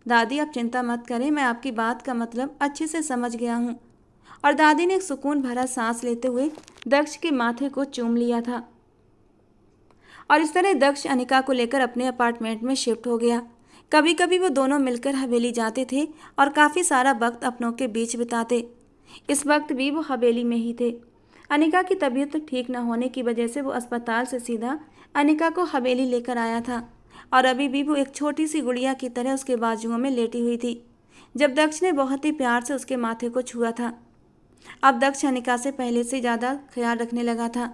दादी, आप चिंता मत करें, मैं आपकी बात का मतलब अच्छे से समझ गया हूँ। और दादी ने एक सुकून भरा सांस लेते हुए दक्ष के माथे को चूम लिया था। और इस तरह दक्ष अनिका को लेकर अपने अपार्टमेंट में शिफ्ट हो गया। कभी कभी वो दोनों मिलकर हवेली जाते थे और काफ़ी सारा वक्त अपनों के बीच बिताते। इस वक्त भी वो हवेली में ही थे। अनिका की तबीयत ठीक न होने की वजह से वो अस्पताल से सीधा अनिका को हवेली लेकर आया था और अभी भी वो एक छोटी सी गुड़िया की तरह उसके बाजुओं में लेटी हुई थी जब दक्ष ने बहुत ही प्यार से उसके माथे को छुआ था। अब दक्ष अनिका से पहले से ज़्यादा ख्याल रखने लगा था।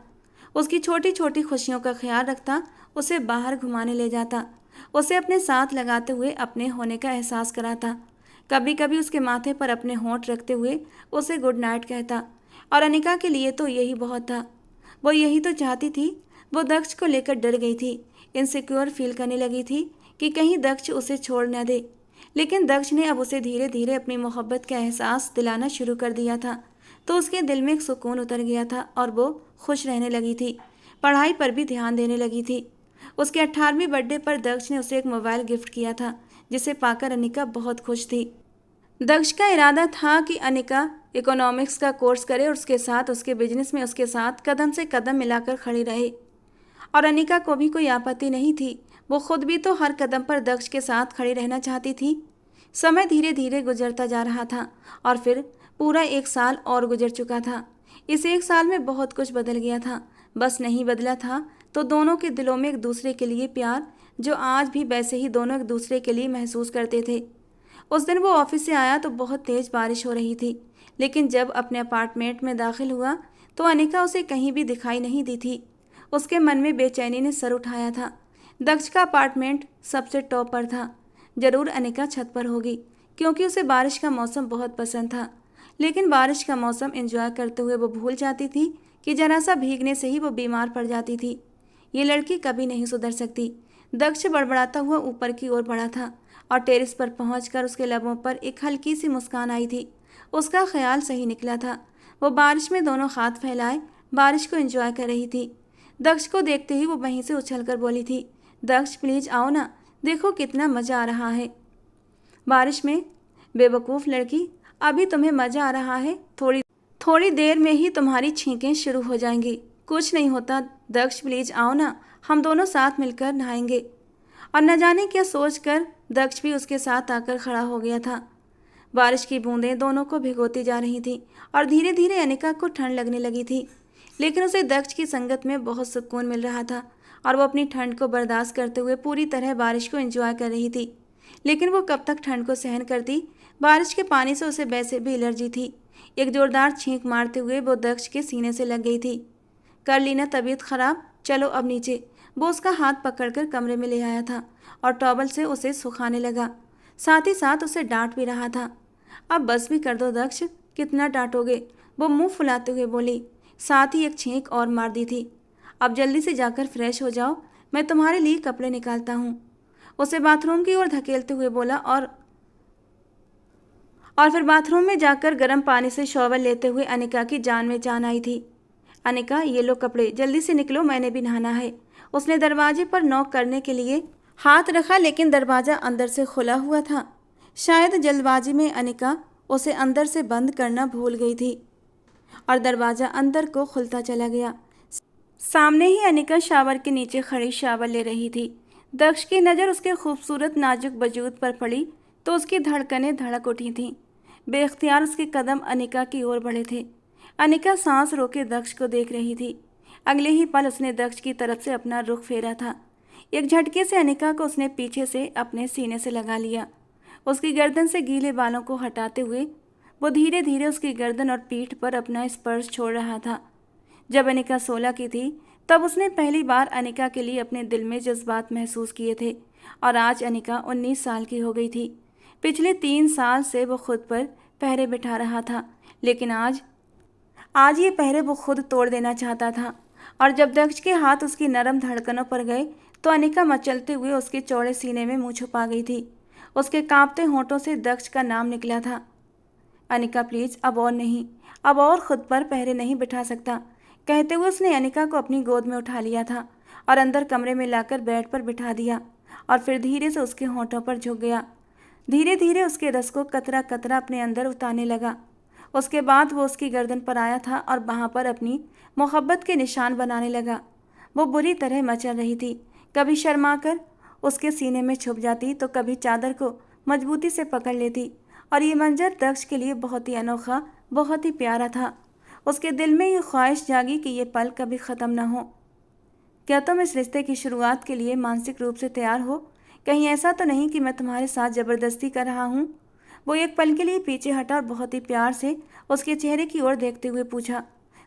उसकी छोटी छोटी खुशियों का ख्याल रखता, उसे बाहर घुमाने ले जाता, उसे अपने साथ लगाते हुए अपने होने का एहसास कराता। कभी कभी उसके माथे पर अपने होंठ रखते हुए उसे गुड नाइट कहता। और अनिका के लिए तो यही बहुत था। वो यही तो चाहती थी। वो दक्ष को लेकर डर गई थी, इनसिक्योर फील करने लगी थी कि कहीं दक्ष उसे छोड़ न दे। लेकिन दक्ष ने अब उसे धीरे धीरे अपनी मोहब्बत का एहसास दिलाना शुरू कर दिया था, तो उसके दिल में एक सुकून उतर गया था और वो खुश रहने लगी थी। पढ़ाई पर भी ध्यान देने लगी थी। उसके 18वें बर्थडे पर दक्ष ने उसे एक मोबाइल गिफ्ट किया था, जिसे पाकर अनिका बहुत खुश थी। दक्ष का इरादा था कि अनिका इकोनॉमिक्स का कोर्स करे और उसके साथ उसके बिजनेस में उसके साथ कदम से कदम मिलाकर खड़ी रहे। और अनिका को भी कोई आपत्ति नहीं थी। वो खुद भी तो हर कदम पर दक्ष के साथ खड़ी रहना चाहती थी। समय धीरे धीरे गुजरता जा रहा था और फिर पूरा 1 साल और गुजर चुका था। इस 1 साल में बहुत कुछ बदल गया था। बस नहीं बदला था तो दोनों के दिलों में एक दूसरे के लिए प्यार, जो आज भी वैसे ही दोनों एक दूसरे के लिए महसूस करते थे। उस दिन वो ऑफिस से आया तो बहुत तेज़ बारिश हो रही थी, लेकिन जब अपने अपार्टमेंट में दाखिल हुआ तो अनिका उसे कहीं भी दिखाई नहीं दी थी। उसके मन में बेचैनी ने सर उठाया था। दक्ष का अपार्टमेंट सबसे टॉप पर था। जरूर अनिका छत पर होगी, क्योंकि उसे बारिश का मौसम बहुत पसंद था। लेकिन बारिश का मौसम एंजॉय करते हुए वो भूल जाती थी कि जरा सा भीगने से ही वो बीमार पड़ जाती थी। ये लड़की कभी नहीं सुधर सकती। दक्ष बड़बड़ाता हुआ ऊपर की ओर बढ़ा था और टेरेस पर पहुंचकर उसके लबों पर एक हल्की सी मुस्कान आई थी। उसका ख्याल सही निकला था। वो बारिश में दोनों हाथ फैलाए बारिश को एंजॉय कर रही थी। दक्ष को देखते ही वो वहीं से उछलकर बोली थी, दक्ष प्लीज आओ ना, देखो कितना मज़ा आ रहा है बारिश में। बेवकूफ़ लड़की, अभी तुम्हें मज़ा आ रहा है, थोड़ी देर में ही तुम्हारी छींकें शुरू हो जाएंगी। कुछ नहीं होता दक्ष, प्लीज आओ ना, हम दोनों साथ मिलकर नहाएंगे। और न जाने क्या सोचकर दक्ष भी उसके साथ आकर खड़ा हो गया था। बारिश की बूंदें दोनों को भिगोती जा रही थीं और धीरे धीरे अनिका को ठंड लगने लगी थी। लेकिन उसे दक्ष की संगत में बहुत सुकून मिल रहा था और वो अपनी ठंड को बर्दाश्त करते हुए पूरी तरह बारिश को एंजॉय कर रही थी। लेकिन वो कब तक ठंड को सहन करती? बारिश के पानी से उसे वैसे भी एलर्जी थी। एक जोरदार छींक मारते हुए वो दक्ष के सीने से लग गई थी। कर ली ना तबीयत खराब, चलो अब नीचे। वो उसका हाथ पकड़कर कमरे में ले आया था और टॉवल से उसे सुखाने लगा, साथ ही साथ उसे डांट भी रहा था। अब बस भी कर दो दक्ष, कितना डांटोगे? वो मुंह फुलाते हुए बोली, साथ ही एक छींक और मार दी थी। अब जल्दी से जाकर फ्रेश हो जाओ, मैं तुम्हारे लिए कपड़े निकालता हूँ। उसे बाथरूम की ओर धकेलते हुए बोला और फिर बाथरूम में जाकर गर्म पानी से शॉवर लेते हुए अनिका की जान में जान आई थी। अनिका, ये लो कपड़े, जल्दी से निकलो, मैंने भी नहाना है। उसने दरवाजे पर नॉक करने के लिए हाथ रखा, लेकिन दरवाज़ा अंदर से खुला हुआ था। शायद जल्दबाजी में अनिका उसे अंदर से बंद करना भूल गई थी और दरवाज़ा अंदर को खुलता चला गया। सामने ही अनिका शावर के नीचे खड़ी शावर ले रही थी। दक्ष की नज़र उसके खूबसूरत नाजुक वजूद पर पड़ी तो उसकी धड़कनें धड़क उठी थीं। बेख्तियार उसके कदम अनिका की ओर बढ़े थे। अनिका सांस रोके दक्ष को देख रही थी। अगले ही पल उसने दक्ष की तरफ से अपना रुख फेरा था। एक झटके से अनिका को उसने पीछे से अपने सीने से लगा लिया। उसकी गर्दन से गीले बालों को हटाते हुए वो धीरे धीरे उसकी गर्दन और पीठ पर अपना स्पर्श छोड़ रहा था। जब अनिका 16 की थी तब उसने पहली बार अनिका के लिए अपने दिल में जज्बात महसूस किए थे और आज अनिका 19 साल की हो गई थी। पिछले 3 साल से वो खुद पर पहरे बिठा रहा था, लेकिन आज आज ये पहरे वो खुद तोड़ देना चाहता था। और जब दक्ष के हाथ उसकी नरम धड़कनों पर गए तो अनिका मचलते हुए उसके चौड़े सीने में मुंह छुपा गई थी। उसके कांपते होंठों से दक्ष का नाम निकला था। अनिका प्लीज, अब और नहीं, अब और खुद पर पहरे नहीं बिठा सकता, कहते हुए उसने अनिका को अपनी गोद में उठा लिया था और अंदर कमरे में लाकर बेड पर बिठा दिया और फिर धीरे से उसके होंठों पर झुक गया। धीरे धीरे उसके रस को कतरा कतरा अपने अंदर उतारने लगा। उसके बाद वो उसकी गर्दन पर आया था और वहाँ पर अपनी मोहब्बत के निशान बनाने लगा। वो बुरी तरह मचल रही थी, कभी शर्मा कर उसके सीने में छुप जाती तो कभी चादर को मजबूती से पकड़ लेती। और ये मंजर दक्ष के लिए बहुत ही अनोखा, बहुत ही प्यारा था। उसके दिल में ये ख्वाहिश जागी कि ये पल कभी ख़त्म न हो। क्या तुम इस रिश्ते की शुरुआत के लिए मानसिक रूप से तैयार हो? कहीं ऐसा तो नहीं कि मैं तुम्हारे साथ ज़बरदस्ती कर रहा हूँ? वो एक पल के लिए पीछे हटा और बहुत ही प्यार से उसके चेहरे की ओर देखते हुए पूछा,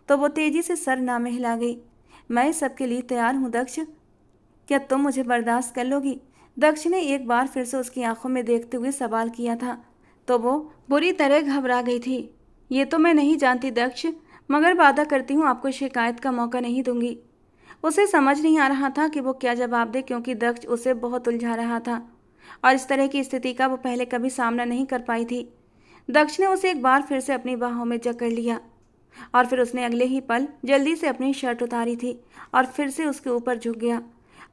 तो वो तेजी से सर ना में हिला गई। मैं सबके लिए तैयार हूँ दक्ष, क्या तुम मुझे बर्दाश्त कर लोगी? दक्ष ने एक बार फिर से उसकी आंखों में देखते हुए सवाल किया था, तो वो बुरी तरह घबरा गई थी। ये तो मैं नहीं जानती दक्ष, मगर वादा करती हूँ आपको शिकायत का मौका नहीं दूंगी। उसे समझ नहीं आ रहा था कि वो क्या जवाब दे, क्योंकि दक्ष उसे बहुत उलझा रहा था और इस तरह की स्थिति का वो पहले कभी सामना नहीं कर पाई थी। दक्ष ने उसे एक बार फिर से अपनी बाहों में जकड़ लिया और फिर उसने अगले ही पल जल्दी से अपनी शर्ट उतारी थी और फिर से उसके ऊपर झुक गया।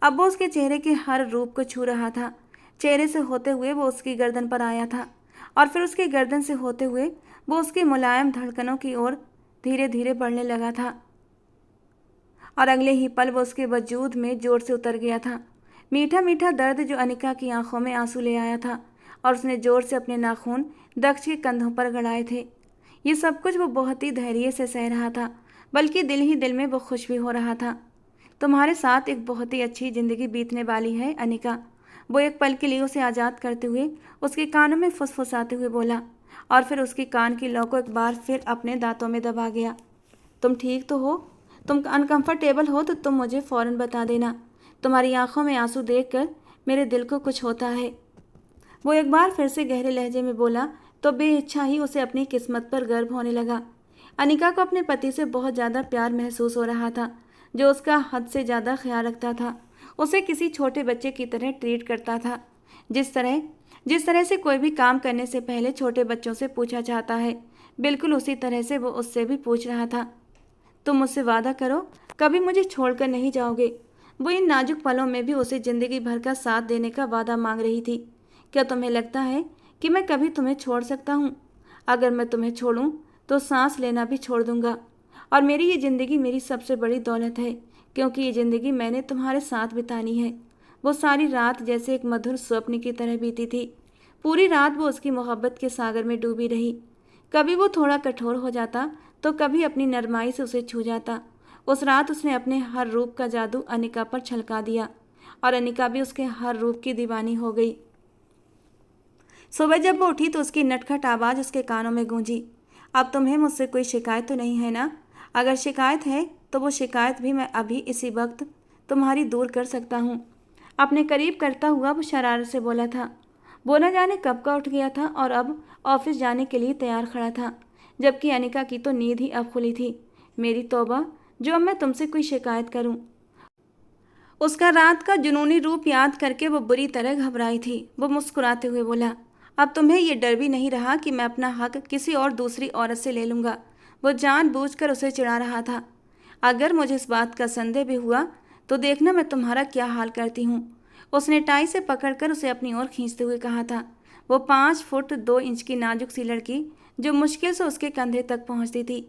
अब वो उसके चेहरे के हर रूप को छू रहा था। चेहरे से होते हुए वो उसकी गर्दन पर आया था और फिर उसकी गर्दन से होते हुए वो उसकी मुलायम धड़कनों की ओर धीरे धीरे बढ़ने लगा था और अगले ही पल वो उसके वजूद में जोर से उतर गया था। मीठा मीठा दर्द जो अनिका की आंखों में आंसू ले आया था और उसने जोर से अपने नाखून दक्ष के कंधों पर गड़ाए थे। ये सब कुछ वो बहुत ही धैर्य से सह रहा था, बल्कि दिल ही दिल में वो खुश भी हो रहा था। तुम्हारे साथ एक बहुत ही अच्छी ज़िंदगी बीतने वाली है अनिका, वो एक पल के लिए उसे आज़ाद करते हुए उसके कानों में फुसफुसाते हुए बोला और फिर उसके कान की लौ को एक बार फिर अपने दांतों में दबा गया। तुम ठीक तो हो? तुम अनकंफर्टेबल हो तो तुम मुझे फ़ौरन बता देना। तुम्हारी आंखों में आंसू देखकर मेरे दिल को कुछ होता है। वो एक बार फिर से गहरे लहजे में बोला तो बेइच्छा ही उसे अपनी किस्मत पर गर्व होने लगा। अनिका को अपने पति से बहुत ज़्यादा प्यार महसूस हो रहा था, जो उसका हद से ज़्यादा ख्याल रखता था, उसे किसी छोटे बच्चे की तरह ट्रीट करता था। जिस तरह से कोई भी काम करने से पहले छोटे बच्चों से पूछा जाता है, बिल्कुल उसी तरह से वो उससे भी पूछ रहा था। तुम मुझसे वादा करो, कभी मुझे छोड़कर नहीं जाओगे। वो इन नाजुक पलों में भी उसे ज़िंदगी भर का साथ देने का वादा मांग रही थी। क्या तुम्हें लगता है कि मैं कभी तुम्हें छोड़ सकता हूँ? अगर मैं तुम्हें छोड़ूं तो सांस लेना भी छोड़ दूंगा। और मेरी ये ज़िंदगी मेरी सबसे बड़ी दौलत है, क्योंकि ये ज़िंदगी मैंने तुम्हारे साथ बितानी है। वो सारी रात जैसे एक मधुर स्वप्न की तरह बीती थी। पूरी रात वो उसकी मोहब्बत के सागर में डूबी रही। कभी वो थोड़ा कठोर हो जाता तो कभी अपनी नरमाई से उसे छू जाता। उस रात उसने अपने हर रूप का जादू अनिका पर छलका दिया और अनिका भी उसके हर रूप की दीवानी हो गई। सुबह जब वो उठी तो उसकी नटखट आवाज़ उसके कानों में गूंजी, अब तुम्हें मुझसे कोई शिकायत तो नहीं है ना? अगर शिकायत है तो वो शिकायत भी मैं अभी इसी वक्त तुम्हारी दूर कर सकता हूँ। अपने करीब करता हुआ वो शरारत से बोला था। वो न जाने कब का उठ गया था और अब ऑफिस जाने के लिए तैयार खड़ा था, जबकि अनिका की तो नींद ही अब खुली थी। मेरी तौबा, जो अब मैं तुमसे कोई शिकायत करूं। उसका रात का जुनूनी रूप याद करके वो बुरी तरह घबराई थी। वो मुस्कुराते हुए बोला, अब तुम्हें ये डर भी नहीं रहा कि मैं अपना हक किसी और दूसरी औरत से ले लूँगा। वो जानबूझकर उसे चिढ़ा रहा था। अगर मुझे इस बात का संदेह भी हुआ तो देखना मैं तुम्हारा क्या हाल करती हूँ। उसने टाई से पकड़कर उसे अपनी ओर खींचते हुए कहा था। वो 5 फुट 2 इंच की नाजुक सी लड़की, जो मुश्किल से उसके कंधे तक पहुँचती थी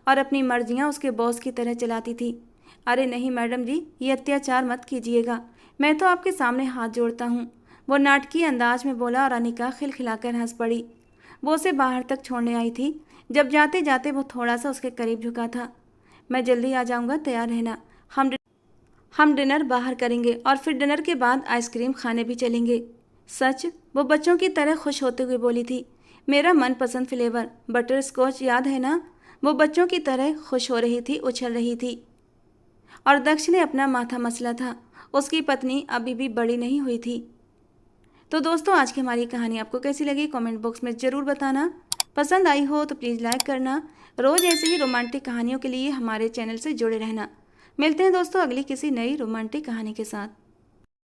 और अपनी मर्जियाँ उसके बॉस की तरह चलाती थी। अरे नहीं मैडम जी, ये अत्याचार मत कीजिएगा, मैं तो आपके सामने हाथ जोड़ता हूँ, वो नाटकीय अंदाज में बोला और अनिका खिलखिलाकर हंस पड़ी। वो उसे बाहर तक छोड़ने आई थी जब जाते जाते वो थोड़ा सा उसके करीब झुका था। मैं जल्दी आ जाऊँगा, तैयार रहना। हम डिनर बाहर करेंगे और फिर डिनर के बाद आइसक्रीम खाने भी चलेंगे। सच? वो बच्चों की तरह खुश होते हुए बोली थी। मेरा मनपसंद फ्लेवर बटर स्कॉच, याद है ना? वो बच्चों की तरह खुश हो रही थी, उछल रही थी। और दक्ष ने अपना माथा मसला था। उसकी पत्नी अभी भी बड़ी नहीं हुई थी। तो दोस्तों, आज की हमारी कहानी आपको कैसी लगी कमेंट बॉक्स में ज़रूर बताना। पसंद आई हो तो प्लीज़ लाइक करना। रोज़ ऐसी ही रोमांटिक कहानियों के लिए हमारे चैनल से जुड़े रहना। मिलते हैं दोस्तों अगली किसी नई रोमांटिक कहानी के साथ।